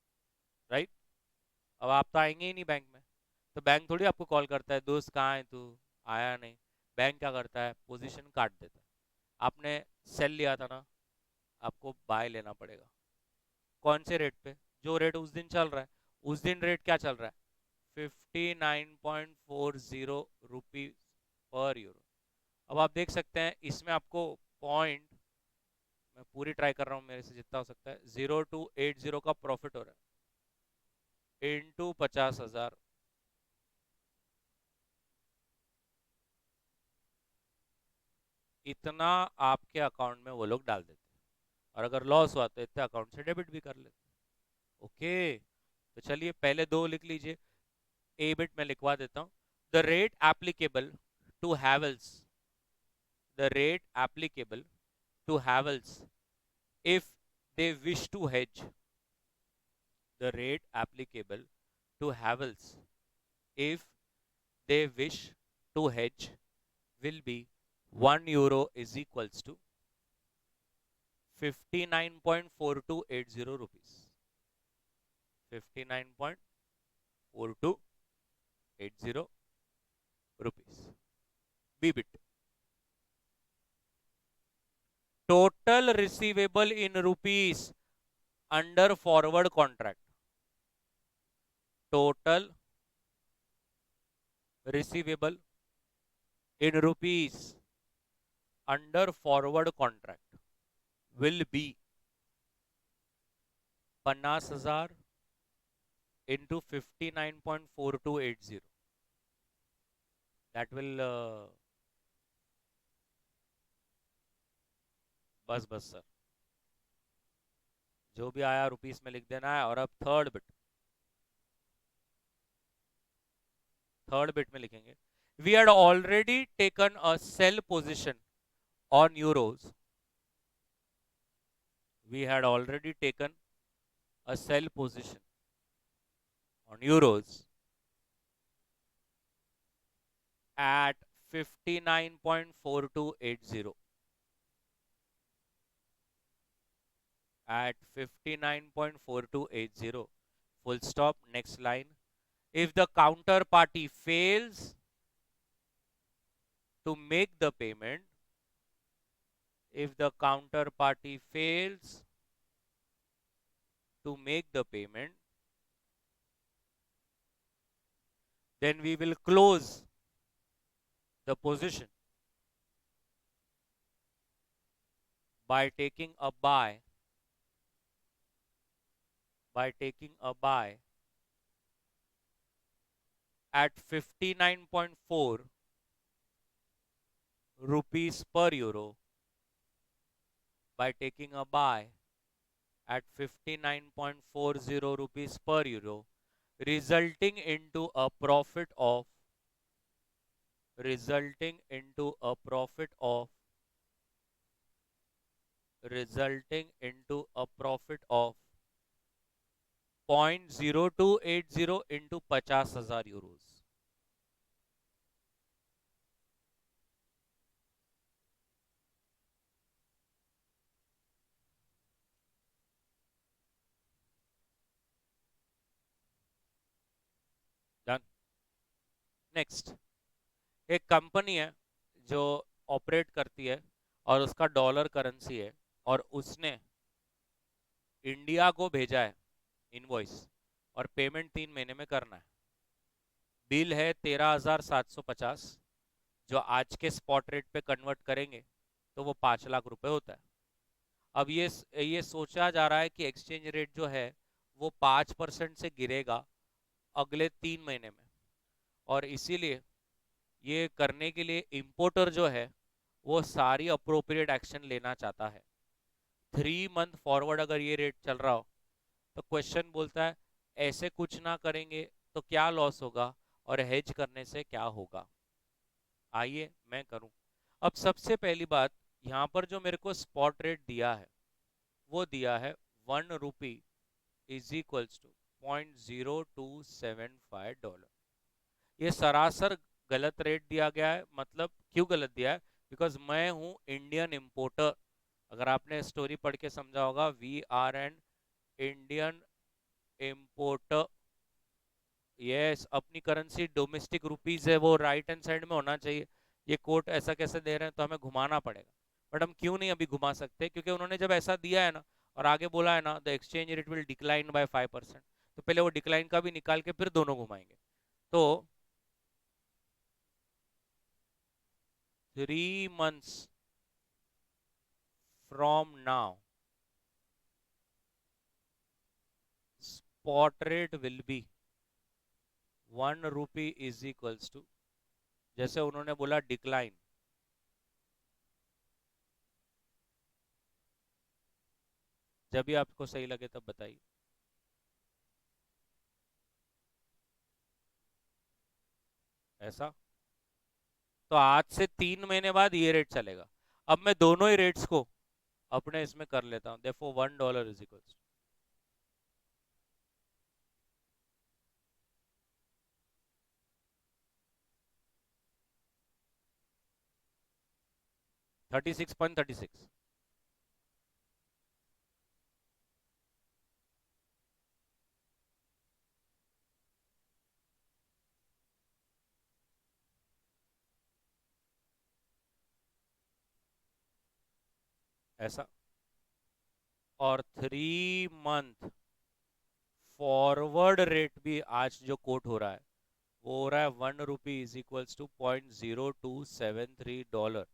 राइट? अब आप तो आएंगे ही नहीं बैंक में, तो बैंक थोड़ी आपको कॉल करता है, दोस्त कहाँ है तू, आया नहीं। बैंक क्या करता है, पोजीशन काट देता है। आपने सेल लिया था ना, आपको बाय लेना पड़ेगा। कौन से रेट पे? जो रेट उस दिन चल रहा है। उस दिन रेट क्या चल रहा है? 59.40 रुपीज पर यूरो। अब आप देख सकते हैं इसमें आपको पॉइंट, मैं पूरी ट्राई कर रहा हूँ मेरे से जितना हो सकता है, 0280 का प्रॉफिट हो रहा है इंटू 50,000। इतना आपके अकाउंट में वो लोग डाल देते हैं, और अगर लॉस हुआ तो इतने अकाउंट से डेबिट भी कर लेते हैं। ओके, तो चलिए पहले दो लिख लीजिए, ए बिट में लिखवा देता हूँ। The rate applicable to Havells, the rate applicable to Havels if they wish to hedge, the rate applicable to Havels if they wish to hedge will be 1 euro is equals to 59.4280 rupees, 59.4280 rupees। B bit, total receivable in rupees under forward contract, total receivable in rupees under forward contract will be 50,000 into 59.4280, that will बस बस sir, जो भी आया rupees में लिख देना है। और अब थर्ड बिट में लिखेंगे, we had already taken a sell position on euros, we had already taken a sell position on euros at 59.4280 at 59.4280 full stop. Next line. If the counterparty fails to make the payment, if the counterparty fails to make the payment, then we will close the position by taking a buy at 59.4 rupees per euro, by taking a buy at 59.40 rupees per euro, resulting into a profit of 0.0280 into 50,000 euros. Done. Next, एक company है जो operate करती है और उसका dollar currency है, और उसने इंडिया को भेजा है इनवॉइस, और पेमेंट 3 महीने में करना है. बिल है 13,750, जो आज के स्पॉट रेट पे कन्वर्ट करेंगे तो वो 5 लाख रुपए होता है. अब ये सोचा जा रहा है कि एक्सचेंज रेट जो है वो 5% से गिरेगा अगले 3 महीने में, और इसीलिए ये करने के लिए इंपोर्टर जो है वो सारी अप्रोप्रिएट एक्शन लेना चाहता है. 3 मंथ फॉरवर्ड अगर ये रेट चल रहा हो तो क्वेश्चन बोलता है ऐसे कुछ ना करेंगे तो क्या लॉस होगा और हेज करने से क्या होगा. आइए मैं करूं. अब सबसे पहली बात, यहां पर जो मेरे को स्पॉट रेट दिया है वो दिया है 1 रुपी इज इक्वल्स टू $0.0275. ये सरासर गलत रेट दिया गया है. मतलब क्यों गलत दिया है? बिकॉज मैं हूं इंडियन इंपोर्टर. अगर आपने स्टोरी पढ़ के समझा होगा, we are an Indian importer. Yes, अपनी करेंसी डोमेस्टिक रुपीज है, वो राइट हैंड साइड में होना चाहिए. ये कोट ऐसा कैसे दे रहे हैं, तो हमें घुमाना पड़ेगा. बट हम क्यों नहीं अभी घुमा सकते, क्योंकि उन्होंने जब ऐसा दिया है ना और आगे बोला है ना the exchange rate will decline by 5%, तो पहले वो डिक्लाइन का भी निकाल के फिर दोनों घुमाएंगे. तो 3 months from now, spot rate will be 1 rupee is equals to, जैसे उन्होंने बोला डिक्लाइन, जब भी आपको सही लगे तब बताइए. ऐसा तो आज से 3 महीने बाद ये रेट चलेगा. अब मैं दोनों ही रेट्स को अपने इसमें कर लेता हूं. देखो $1 इज इक्वल्स 36.36. ऐसा. और 3 मंथ फॉरवर्ड रेट भी आज जो कोट हो रहा है वो हो रहा है 1 rupee is equals to $0.0273.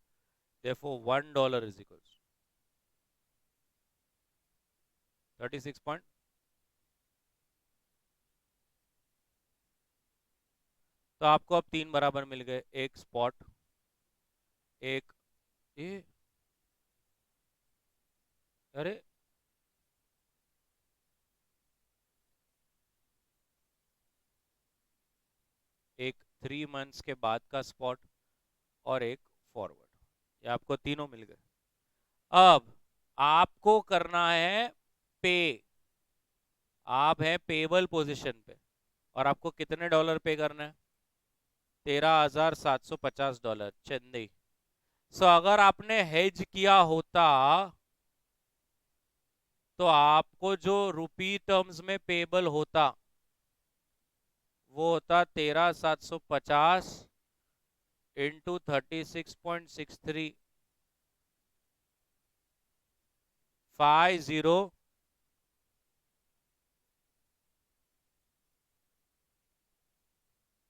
Therefore, $1 is equals 36 point. तो आपको अब 3 बराबर मिल गए, एक स्पॉट, एक ये, अरे एक 3 मंथ्स के बाद का स्पॉट और एक फॉरवर्ड. ये आपको तीनों मिल गए. अब आपको करना है पे. आप है पेबल पोजीशन पे, और आपको कितने डॉलर पे करना है? $13,750 चेन्नई। सो अगर आपने हेज किया होता तो आपको जो रुपी टर्म्स में पेबल होता वो होता 13,750 इंटू 36.63 50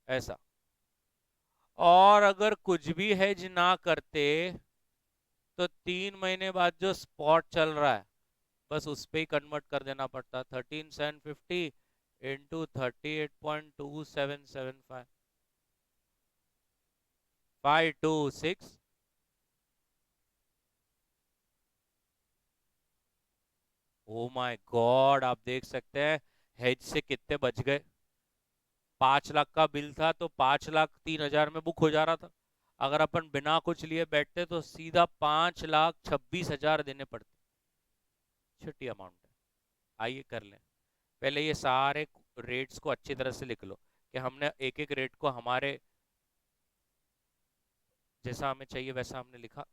ऐसा। और अगर कुछ भी हेज ना करते तो 3 महीने बाद जो स्पॉट चल रहा है बस उस पे ही कन्वर्ट कर देना पड़ता। 13,750 इंटू 38.2775 526। ओ माय गॉड, आप देख सकते हैं हेज से कितने बच गए। 5 लाख का बिल था तो 5,03,000 में बुक हो जा रहा था। अगर अपन बिना कुछ लिए बैठते तो सीधा 5,26,000 देने पड़ते। छोटी अमाउंट है। आइए कर लें। पहले ये सारे रेट्स को अच्छी तरह से लिख लो कि हमने एक एक रेट को हमारे जैसा हमें चाहिए वैसा हमने लिखा।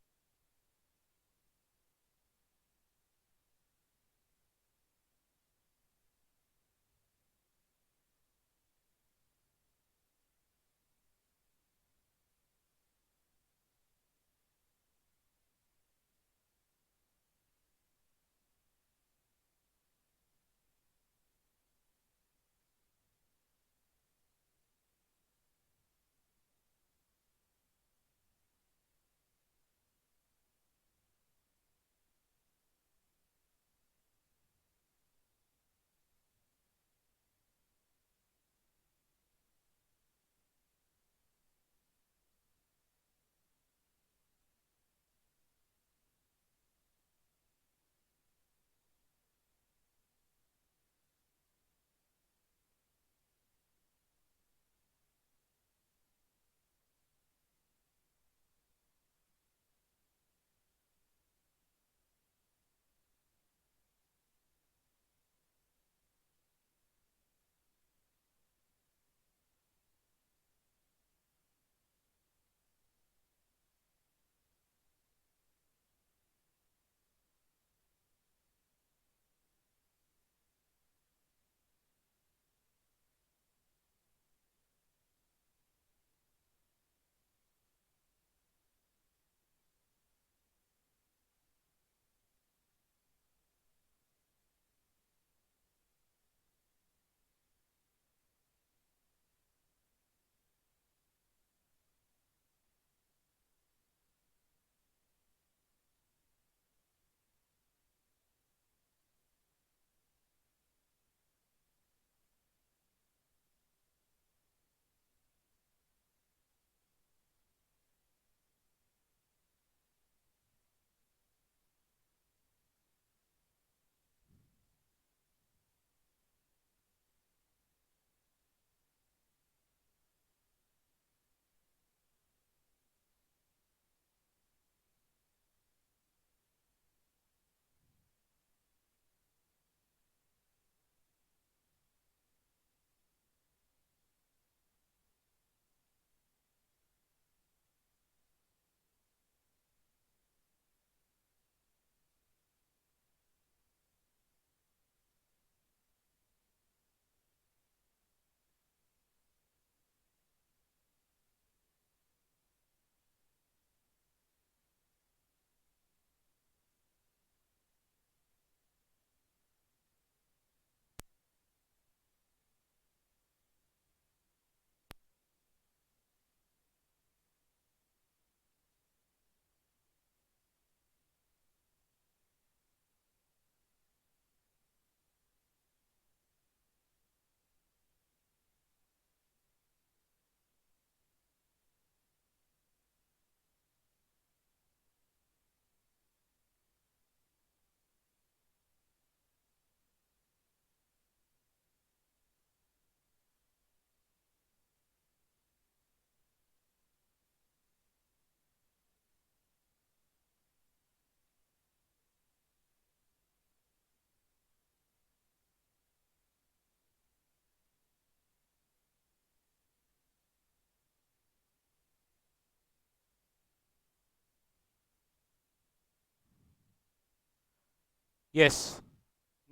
यस,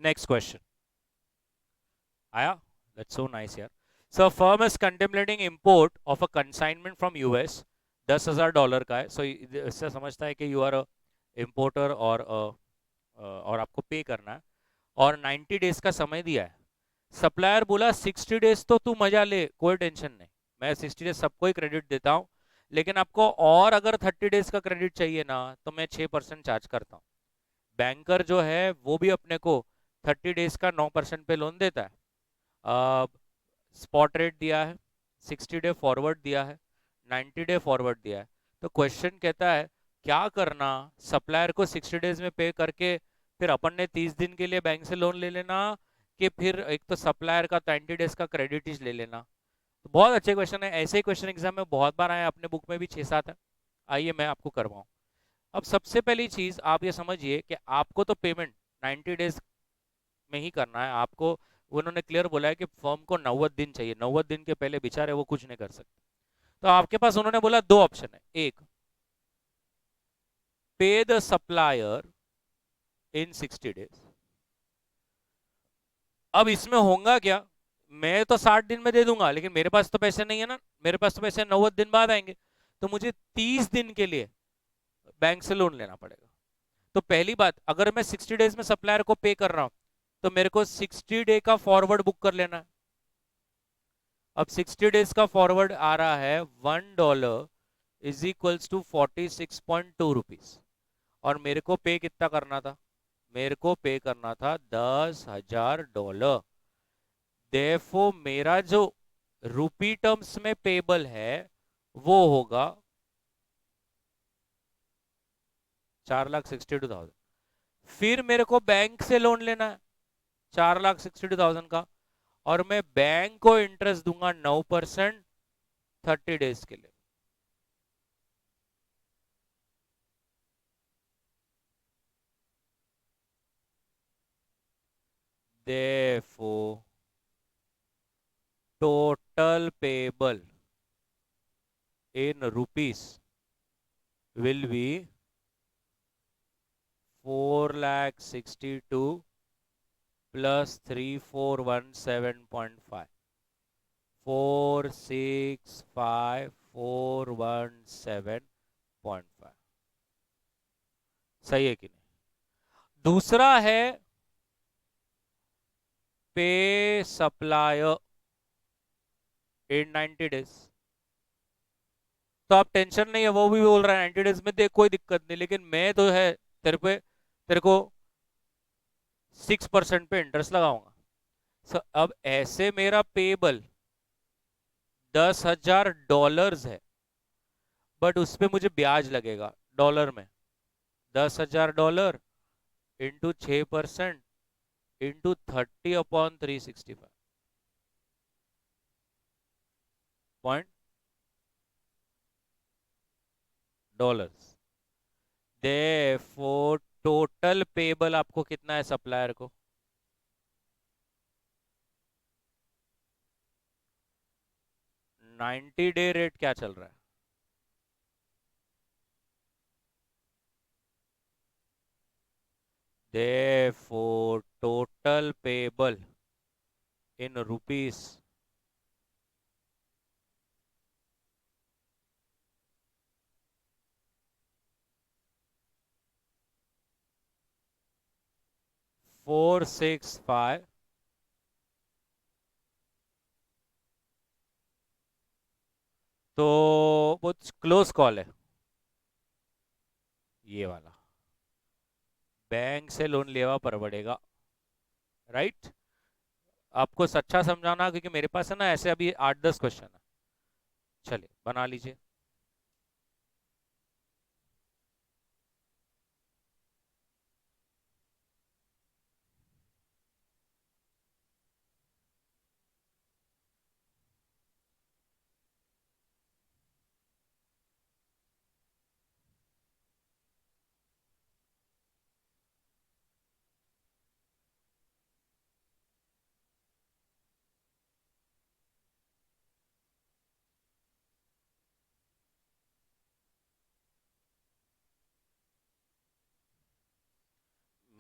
नेक्स्ट क्वेश्चन आया. दैट्स सो नाइस यार. So firm is contemplating import of a consignment from US. $10,000 का है. सो इससे समझता है कि यू आर इम्पोर्टर और आपको पे करना है और 90 डेज का समय दिया है. सप्लायर बोला 60 डेज तो तू मजा ले, कोई टेंशन नहीं, मैं 60 डेज सबको ही क्रेडिट देता हूँ, लेकिन आपको और अगर 30 डेज का क्रेडिट चाहिए ना तो मैं 6% चार्ज करता हूँ. बैंकर जो है वो भी अपने को 30 डेज का 9% पे लोन देता है. स्पॉट रेट दिया है, 60 डे फॉरवर्ड दिया है, 90 डे फॉरवर्ड दिया है. तो क्वेश्चन कहता है क्या करना, सप्लायर को 60 डेज में पे करके फिर अपन ने 30 दिन के लिए बैंक से लोन ले लेना, कि फिर एक तो सप्लायर का 90 डेज का क्रेडिट ही ले लेना. तो बहुत अच्छे क्वेश्चन है, ऐसे ही क्वेश्चन एग्जाम में बहुत बार आए, अपने बुक में भी 6-7 है. आइए मैं आपको करवाऊँ. अब सबसे पहली चीज आप ये समझिए कि आपको तो पेमेंट 90 डेज में ही करना है आपको. उन्होंने क्लियर बोला है कि फर्म को 90 दिन चाहिए, 90 दिन के पहले बेचारे वो कुछ नहीं कर सकते. तो आपके पास उन्होंने बोला दो ऑप्शन है. एक, पे द सप्लायर इन 60 डेज. अब इसमें होगा क्या, मैं तो 60 दिन में दे दूंगा लेकिन मेरे पास तो पैसे नहीं है ना, मेरे पास तो पैसे 90 दिन बाद आएंगे, तो मुझे 30 दिन के लिए बैंक से लोन लेना पड़ेगा. तो पहली बात, अगर मैं 60 डेज में सप्लायर को पे कर रहा हूं तो मेरे को 60 डे का फॉरवर्ड बुक कर लेना है. अब 60 डेज का फॉरवर्ड आ रहा है $1 इज इक्वल्स टू 46.2 रुपीज. और मेरे को पे कितना करना था, मेरे को पे करना था $10,000. देयरफॉर मेरा जो रुपी टर्म्स में पेबल है वो होगा 4,62,000. फिर मेरे को बैंक से लोन लेना है 4,62,000 का, और मैं बैंक को इंटरेस्ट दूंगा 9% 30 डेज के लिए. Therefore, total payable in rupees will be 4,62,000 plus 3,417.5. 465,417.5. सही है कि नहीं. दूसरा है पे सप्लायर इन 90 डेज. तो आप टेंशन नहीं है, वो भी बोल रहा है 90 डेज में दे, कोई दिक्कत नहीं, लेकिन मैं तो है तेरे को 6% पे इंटरेस्ट लगाऊंगा. अब ऐसे मेरा पेबल $10,000 है, बट उस पर मुझे ब्याज लगेगा डॉलर में. $10,000 इंटू 6% इंटू 30/365.डॉलर्स. देयरफॉर टोटल पेबल आपको कितना है सप्लायर को, 90 डे रेट क्या चल रहा है, therefore total payable in rupees 465. तो वो क्लोज कॉल है ये वाला, बैंक से लोन लेवा पड़ेगा. राइट. आपको सच्चा समझाना क्योंकि मेरे पास है ना ऐसे अभी 8-10 क्वेश्चन है. चलिए बना लीजिए.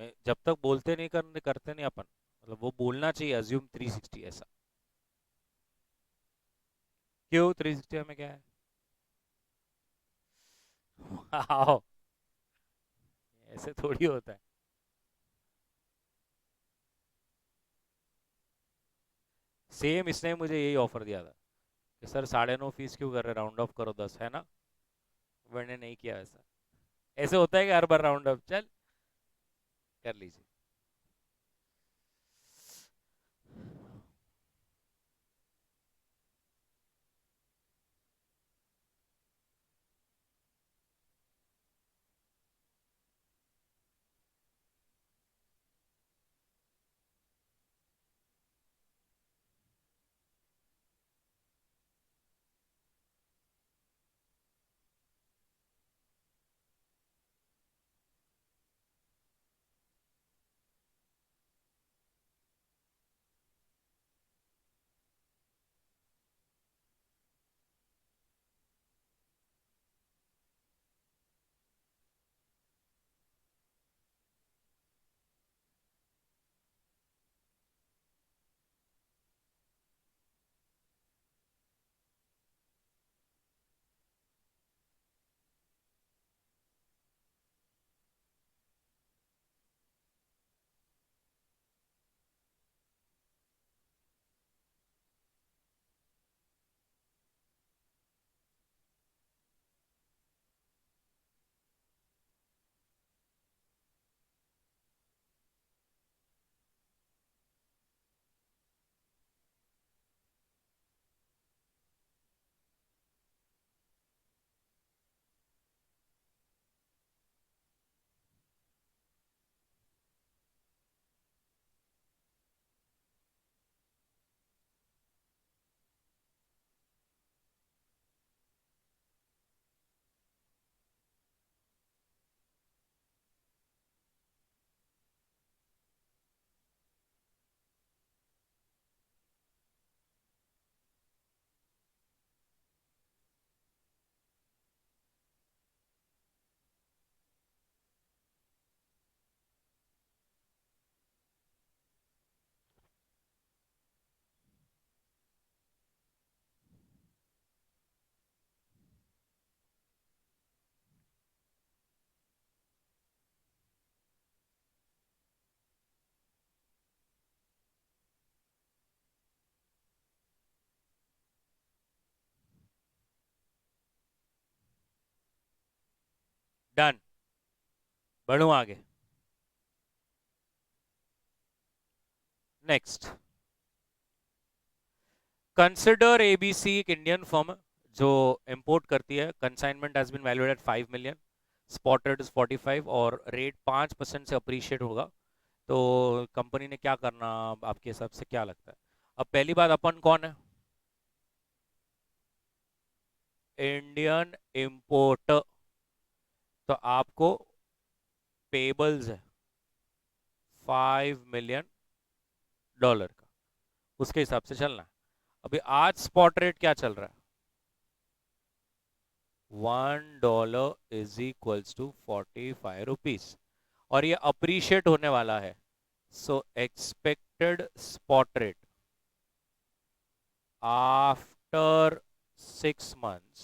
मैं जब तक बोलते नहीं करते नहीं अपन, मतलब वो बोलना चाहिए अज्यूम 360 ऐसा। क्यों 360 में क्या है? वाओ, ऐसे थोड़ी होता है। सेम इसने मुझे यही ऑफर दिया था कि सर 9.5 फीस क्यों कर रहे, राउंड ऑफ करो 10, है ना। मैंने नहीं किया ऐसा। ऐसे होता है कि हर बार राउंड ऑफ, चल कर लीजिए। डन, बढ़ू आगे। नेक्स्ट, कंसिडर एबीसी एक इंडियन फर्म जो इंपोर्ट करती है। Consignment has been valued at 5 million, spot rate is 45 और रेट 5% से अप्रिशिएट होगा। तो कंपनी ने क्या करना आपके हिसाब से, क्या लगता है? अब पहली बात, अपन कौन है? इंडियन इंपोर्ट, तो आपको पेबल्स है $5 million का, उसके हिसाब से चलना है। अभी आज स्पॉट रेट क्या चल रहा है? $1 = 45 रुपीज, और ये अप्रिशिएट होने वाला है। सो expected spot rate after 6 months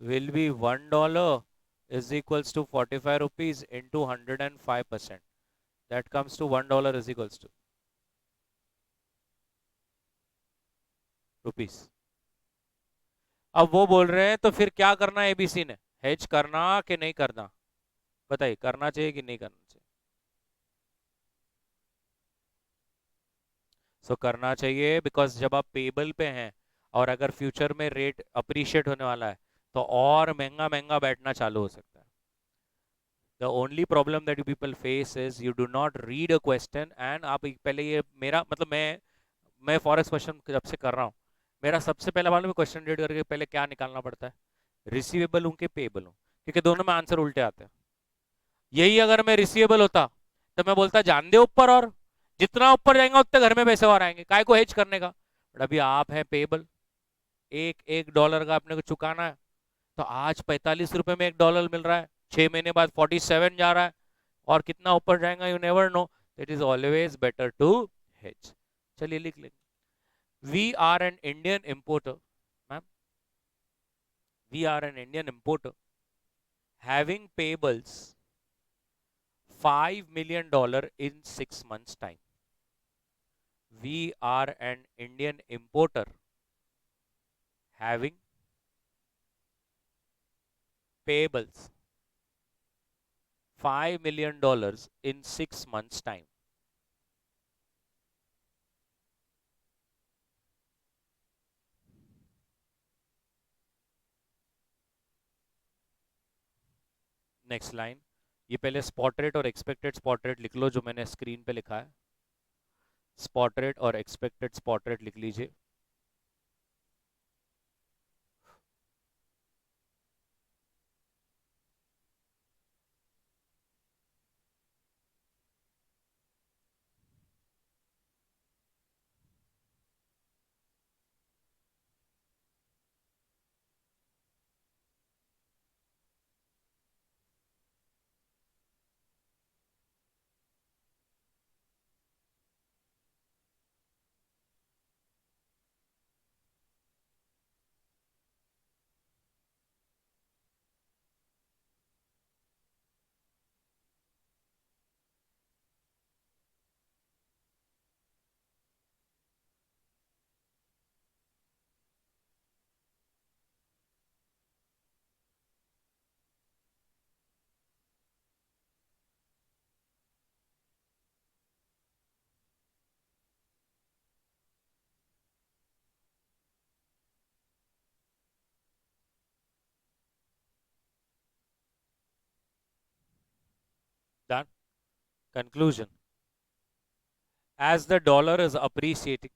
will be $1 = 45 rupees into 105%. That comes to $1 = rupees. अब वो बोल रहे हैं तो फिर क्या करना है एबीसी ने, हेज करना कि नहीं करना? बताइए, करना चाहिए कि नहीं करना चाहिए? सो करना चाहिए, बिकॉज जब आप पेबल पे हैं और अगर फ्यूचर में रेट अप्रिशिएट होने वाला है तो और महंगा महंगा बैठना चालू हो सकता है। The only problem that you people face is you do not read a question, and आप पहले ये मेरा मतलब मैं फॉरेक्स क्वेश्चन जब से कर रहा हूँ, मेरा सबसे पहला मालूम है क्वेश्चन रीड करके पहले क्या निकालना पड़ता है? रिसीवेबल हूँ कि पेबल हूँ, क्योंकि दोनों में आंसर उल्टे आते हैं। यही अगर मैं रिसीवेबल होता तो मैं बोलता जान दे ऊपर, और जितना ऊपर जाएंगे उतने घर में पैसे और आएंगे, काय को हेज करने का। बट अभी आप हैं पेबल, एक एक डॉलर का अपने को चुकाना है, तो आज 45 रुपए में $1 मिल रहा है, 6 महीने बाद 47 जा रहा है, और कितना ऊपर जाएगा you never know, it is always better to hedge. चलिए लिख लेंगे, we are an Indian importer, ma'am we are an Indian importer having payables $5 million in 6 months time. We are an Indian importer having payables $5 million in 6 months time. Next line, ये पहले spot rate और expected spot rate लिख लो जो मैंने screen पे लिखा है। Spot rate और एक्सपेक्टेड स्पॉट रेट लिख लीजिए। Done. Conclusion, as the dollar is appreciating,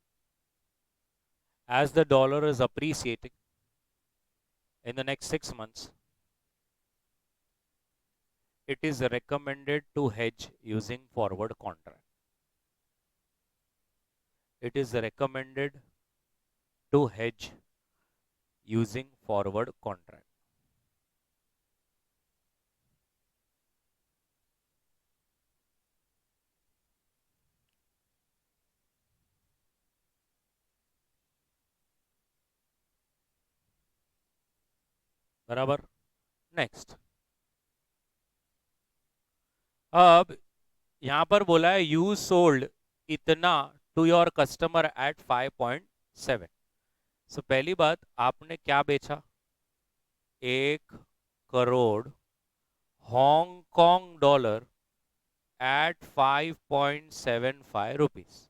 as the dollar is appreciating in the next 6 months, it is recommended to hedge using forward contract. It is recommended to hedge using forward contract. बराबर। Next, अब यहां पर बोला है you sold इतना to your customer at 5.7। So पहली बात, आपने क्या बेचा? 1 crore Hong Kong dollar at 5.75 rupees.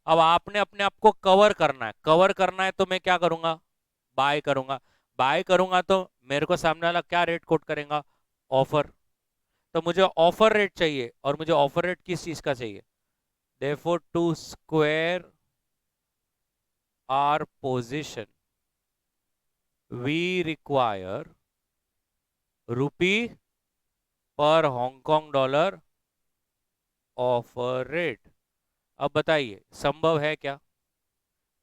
अब आपने अपने आप को कवर करना है, कवर करना है तो मैं क्या करूंगा? बाय करूंगा। बाय करूंगा तो मेरे को सामने वाला क्या रेट कोट करेगा? ऑफर। तो मुझे ऑफर रेट चाहिए, और मुझे ऑफर रेट किस चीज का चाहिए? therefore to square our position we require rupee पर हांगकांग डॉलर ऑफर रेट। अब बताइए संभव है क्या?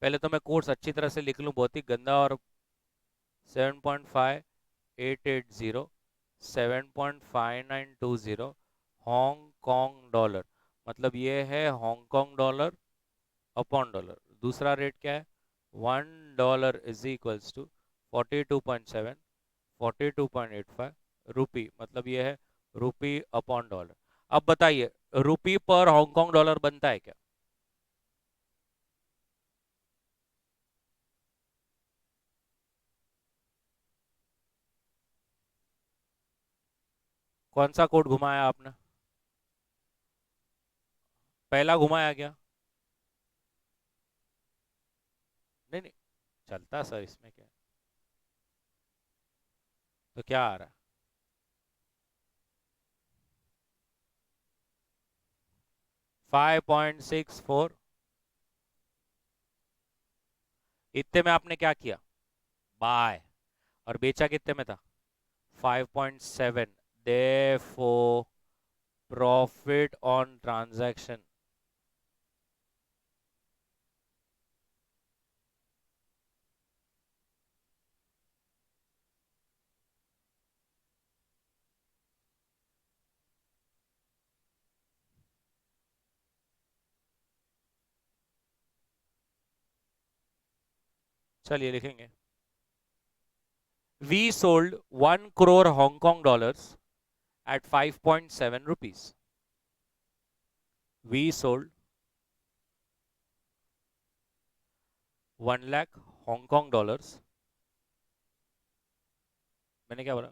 पहले तो मैं कोर्स अच्छी तरह से लिख लूं, बहुत ही गंदा, और 7.5880 7.5920 हांगकांग डॉलर, मतलब ये है हांगकांग डॉलर अपॉन डॉलर। दूसरा रेट क्या है? $1 इज इक्वल्स टू 42.7 42.85 रुपी, मतलब ये है रुपी अपॉन डॉलर। अब बताइए रुपी पर हांगकांग डॉलर बनता है क्या? कौन सा कोड घुमाया आपने? पहला घुमाया क्या? नहीं नहीं, चलता सर, इसमें क्या है? तो क्या आ रहा है? 5.64। इतने में आपने क्या किया? बाय। और बेचा कितने में था? 5.7। therefore प्रॉफिट ऑन ट्रांजैक्शन चलिए लिखेंगे, we sold 1 crore Hong Kong dollars at 5.7 rupees. We sold 1 lakh Hong Kong dollars. मैंने क्या बोला?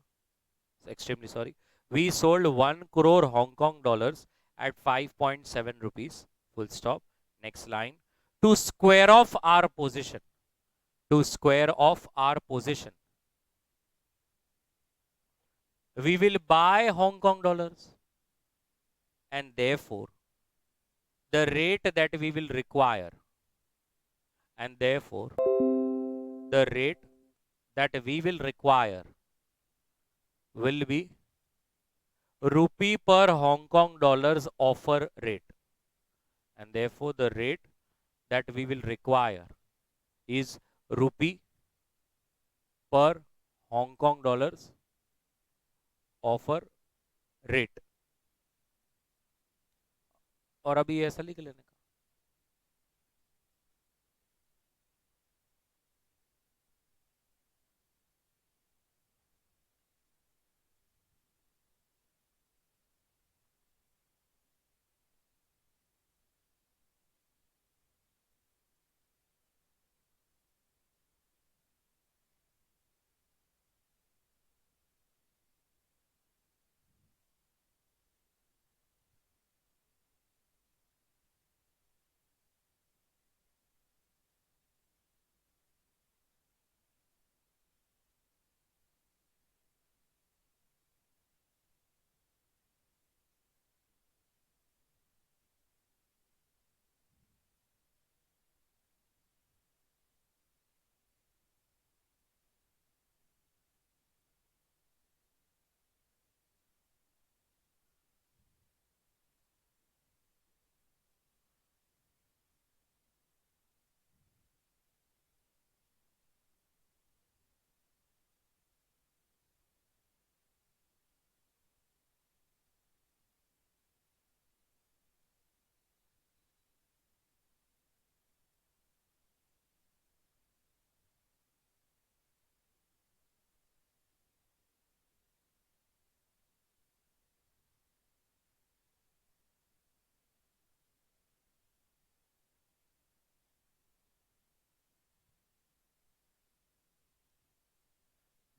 Extremely sorry. We sold 1 crore Hong Kong dollars at 5.7 rupees. Full stop. Next line. To square off our position. To square off our position, we will buy Hong Kong dollars, and therefore the rate that we will require, and therefore the rate that we will require will be rupee per Hong Kong dollars offer rate, and therefore the rate that we will require is rupee per Hong Kong dollars offer rate. और अभी ऐसा लिख लेने का,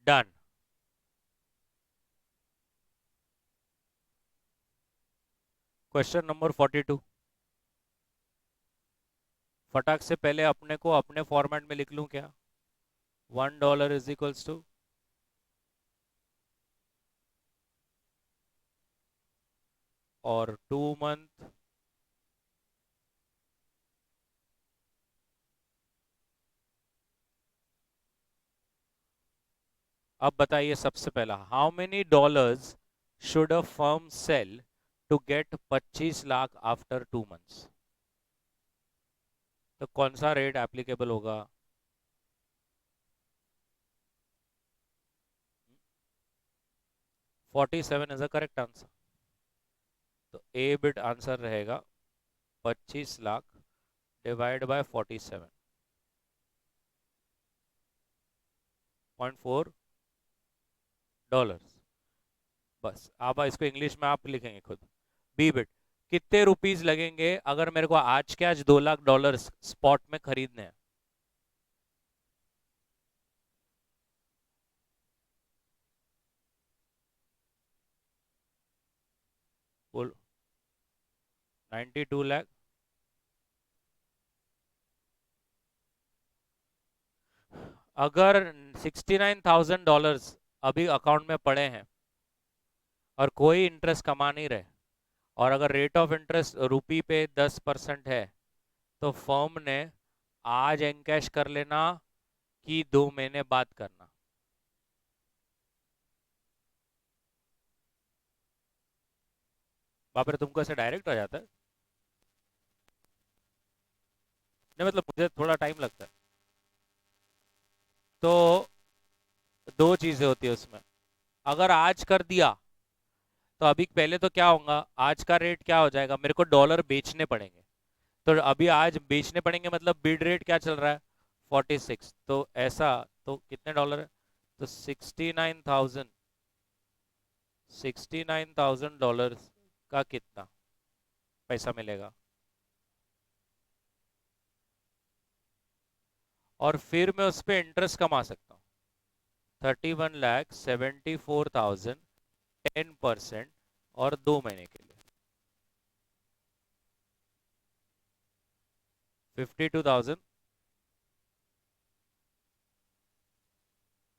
done. Question number 42. फटाक से पहले अपने को अपने फॉर्मेट में लिख लूं क्या? $1 इज इक्वल्स टू और 2 month अब बताइए सबसे पहला, how many dollars should a firm sell to get 25 lakh after 2 months? तो कौन सा रेट एप्लीकेबल होगा? $47 इज अ करेक्ट आंसर. तो ए बिट आंसर रहेगा 25 लाख डिवाइड बाय 47.4 डॉलर्स. बस आप इसको इंग्लिश में आप लिखेंगे खुद. बी बिट, कितने रुपीस लगेंगे अगर मेरे को आज के आज 2 लाख डॉलर स्पॉट में खरीदने हैं? बोल. 92 लाख. अगर $69,000 अभी अकाउंट में पड़े हैं और कोई इंटरेस्ट कमा नहीं रहे, और अगर रेट ऑफ इंटरेस्ट रुपी पे 10% है, तो फर्म ने आज एनकैश कर लेना कि 2 महीने बाद करना? बाप रे, तुमको ऐसे डायरेक्ट आ जाता है? नहीं मतलब मुझे थोड़ा टाइम लगता है. तो दो चीजें होती है उसमें. अगर आज कर दिया तो अभी पहले तो क्या होगा, आज का रेट क्या हो जाएगा, मेरे को डॉलर बेचने पड़ेंगे. तो अभी आज बेचने पड़ेंगे मतलब बिड रेट क्या चल रहा है? 46, तो ऐसा, तो कितने डॉलर है, तो 69,000 का कितना पैसा मिलेगा, और फिर मैं उस पर इंटरेस्ट कमा सकता हूँ। 31,74,000, 10% और 2 महीने के लिए 52,000,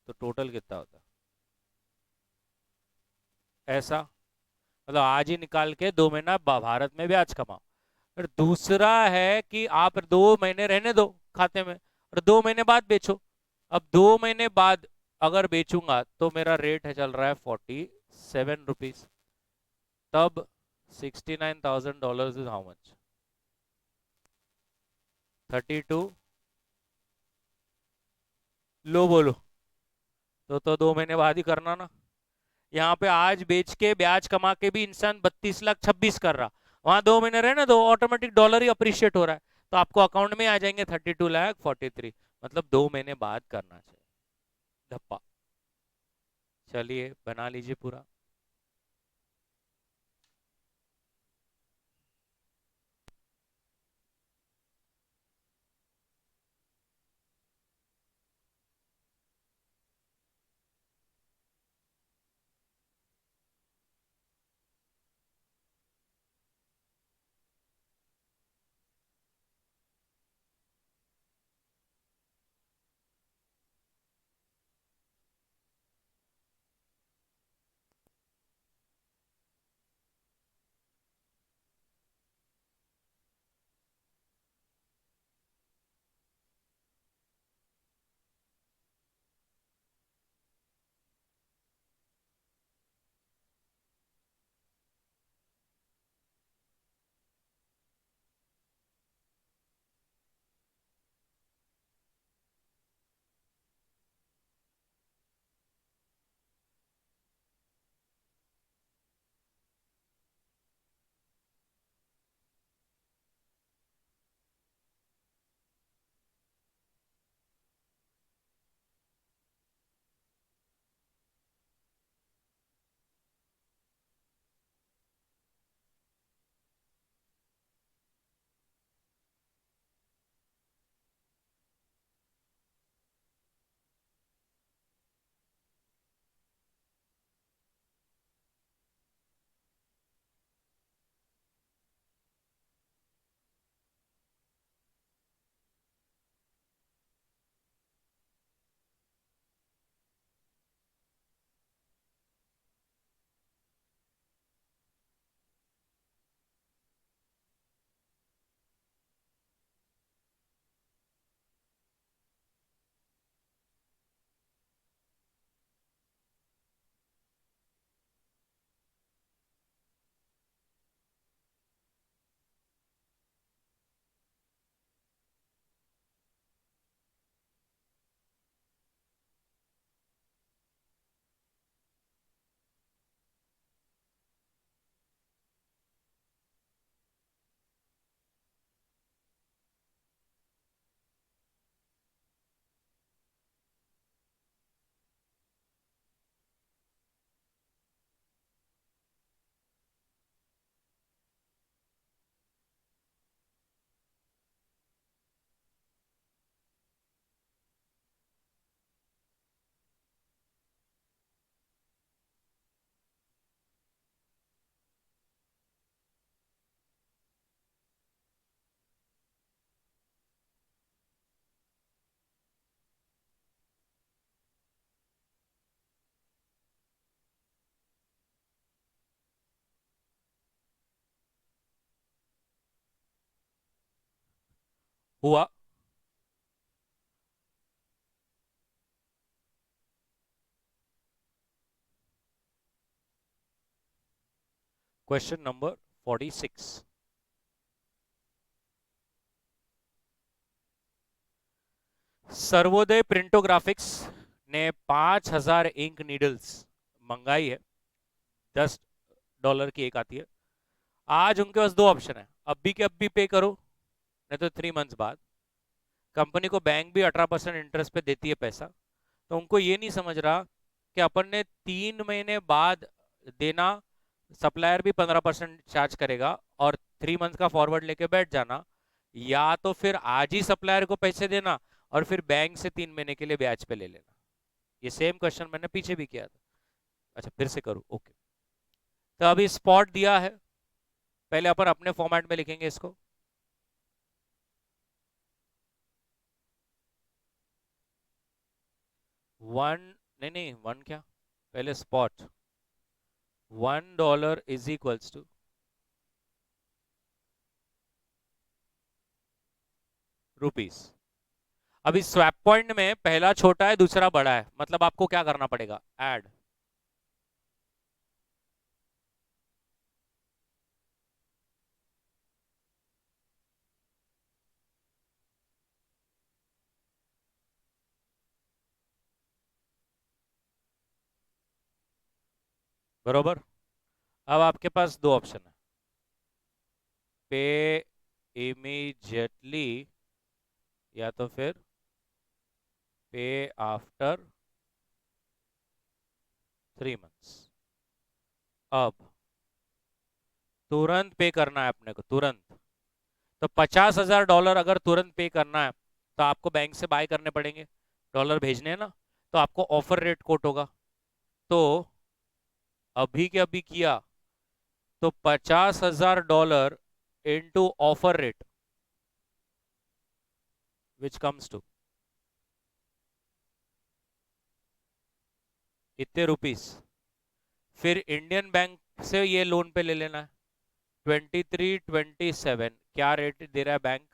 तो टोटल कितना होता है ऐसा, मतलब आज ही निकाल के 2 महीना भारत में ब्याज कमाओ। फिर दूसरा है कि आप 2 महीने रहने दो खाते में और 2 महीने बाद बेचो। अब 2 महीने बाद अगर बेचूंगा तो मेरा रेट है चल रहा है ₹47, तब $69,000 इज हाउ मच, 32, लो बोलो, तो 2 महीने बाद ही करना ना। यहाँ पे आज बेच के ब्याज कमा के भी इंसान 32,26,000 कर रहा, वहां 2 महीने रहने दो, ऑटोमेटिक डॉलर ही अप्रिशिएट हो रहा है, तो आपको अकाउंट में आ जाएंगे 32,43,000, मतलब 2 महीने बाद करना चाहिए धप्पा। चलिए बना लीजिए पूरा। हुआ। क्वेश्चन नंबर 46, सर्वोदय प्रिंटोग्राफिक्स ने 5,000 इंक नीडल्स मंगाई है, $10 की एक आती है। आज उनके पास दो ऑप्शन है, अभी के अभी पे करो, नहीं तो 3 मंथ्स बाद। कंपनी को बैंक भी 18% इंटरेस्ट पे देती है पैसा, तो उनको ये नहीं समझ रहा कि अपन ने 3 महीने बाद देना, सप्लायर भी 15% चार्ज करेगा, और 3 मंथ का फॉरवर्ड लेके बैठ जाना, या तो फिर आज ही सप्लायर को पैसे देना और फिर बैंक से 3 महीने के लिए ब्याज पे ले लेना। ये सेम क्वेश्चन मैंने पीछे भी किया था। अच्छा, फिर से करूँ? ओके। तो अभी स्पॉट दिया है, पहले अपन अपने फॉर्मेट में लिखेंगे इसको। वन, नहीं नहीं, वन क्या, पहले spot. $1 is equals to rupees. अभी स्वैप पॉइंट में पहला छोटा है, दूसरा बड़ा है, मतलब आपको क्या करना पड़ेगा? ऐड। बरोबर। अब आपके पास दो ऑप्शन है, पे इमीजिएटली या तो फिर पे आफ्टर 3 मंथ्स। अब तुरंत पे करना है अपने को, तुरंत। तो $50,000 अगर तुरंत पे करना है तो आपको बैंक से बाय करने पड़ेंगे, डॉलर भेजने हैं ना, तो आपको ऑफर रेट कोट होगा। तो अभी के अभी किया तो $50,000 into offer rate, which comes to इतने रुपीस। फिर इंडियन बैंक से ये लोन पे ले लेना है, 2327। क्या रेट दे रहा है बैंक?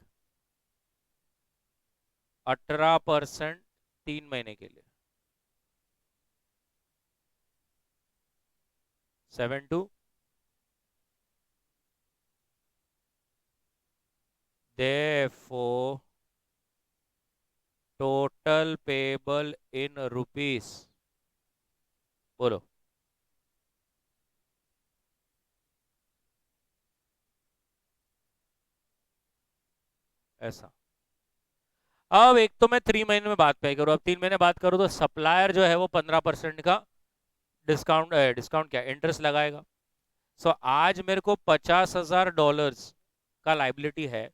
18%, 3 महीने के लिए। 7 2, therefore total payable in rupees. बोलो। ऐसा। अब एक तो मैं 3 महीने में बात पे करूँ, अब 3 महीने बात करूँ तो सप्लायर जो है वो 15% का डिस्काउंट, डिस्काउंट क्या, इंटरेस्ट लगाएगा। सो आज मेरे को $50,000 का लाइबिलिटी है,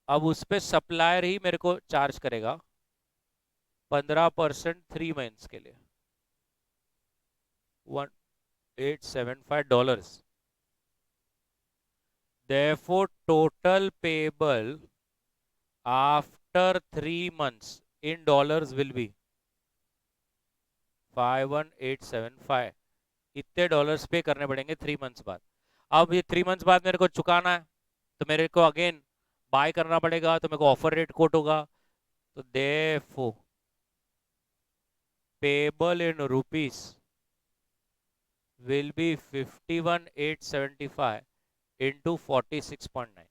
अब उस पे सप्लायर ही मेरे को चार्ज करेगा 15% 3 मंथ्स के लिए, $1875। therefore total payable after 3 months in dollars will be 51875। इतने डॉलर्स पे करने पड़ेंगे 3 मंथ्स बाद। अब ये 3 मंथ्स बाद मेरे को चुकाना है, तो मेरे को अगेन बाय करना पड़ेगा, तो मेरे को ऑफर रेट कोट होगा। तो therefore payable in rupees will be 51,875 into 46.9।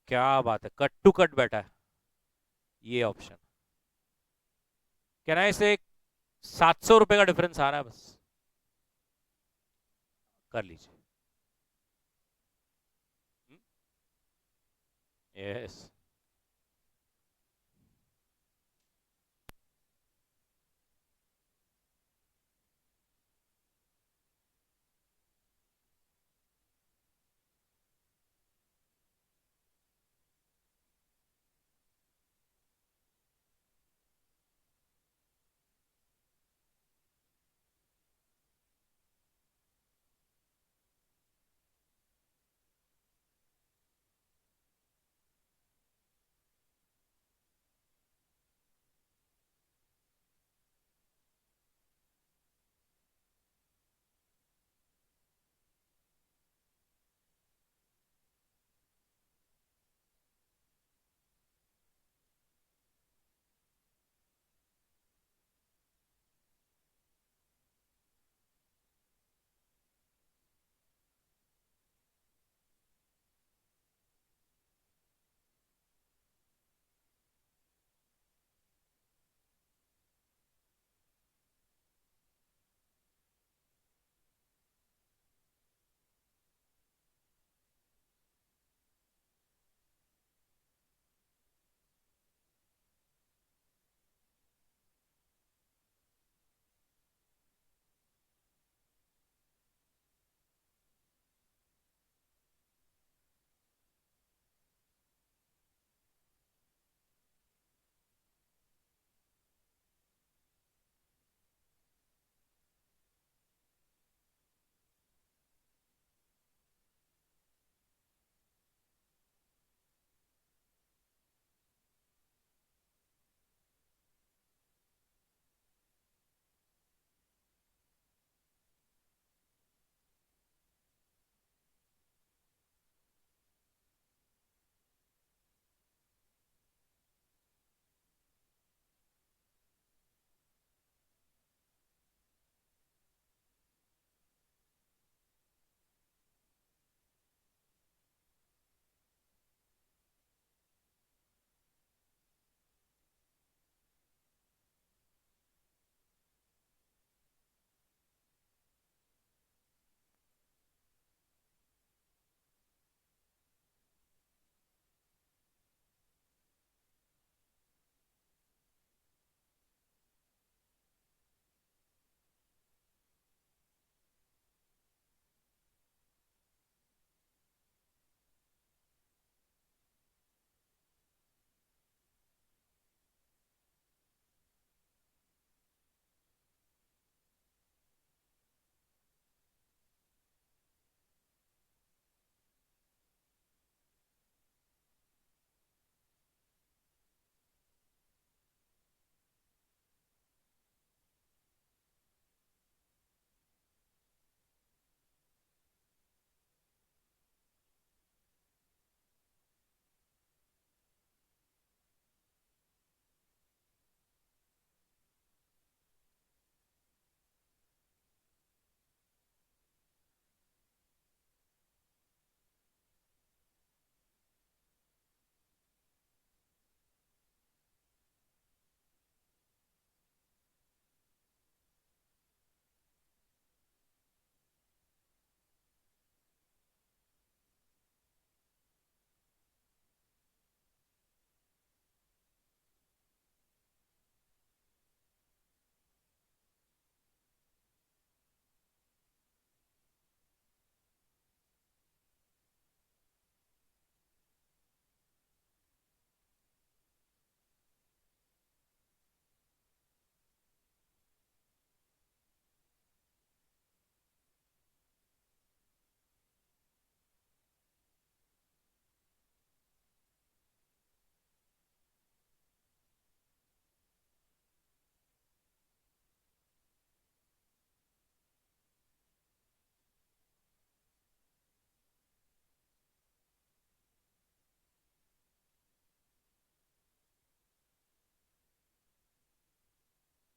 क्या बात है, कट टू कट बैठा है ये ऑप्शन। कहना इसे ₹700 का डिफरेंस आ रहा है बस, कर लीजिए। यस।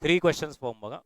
3 क्वेश्चंस फॉर्म बघा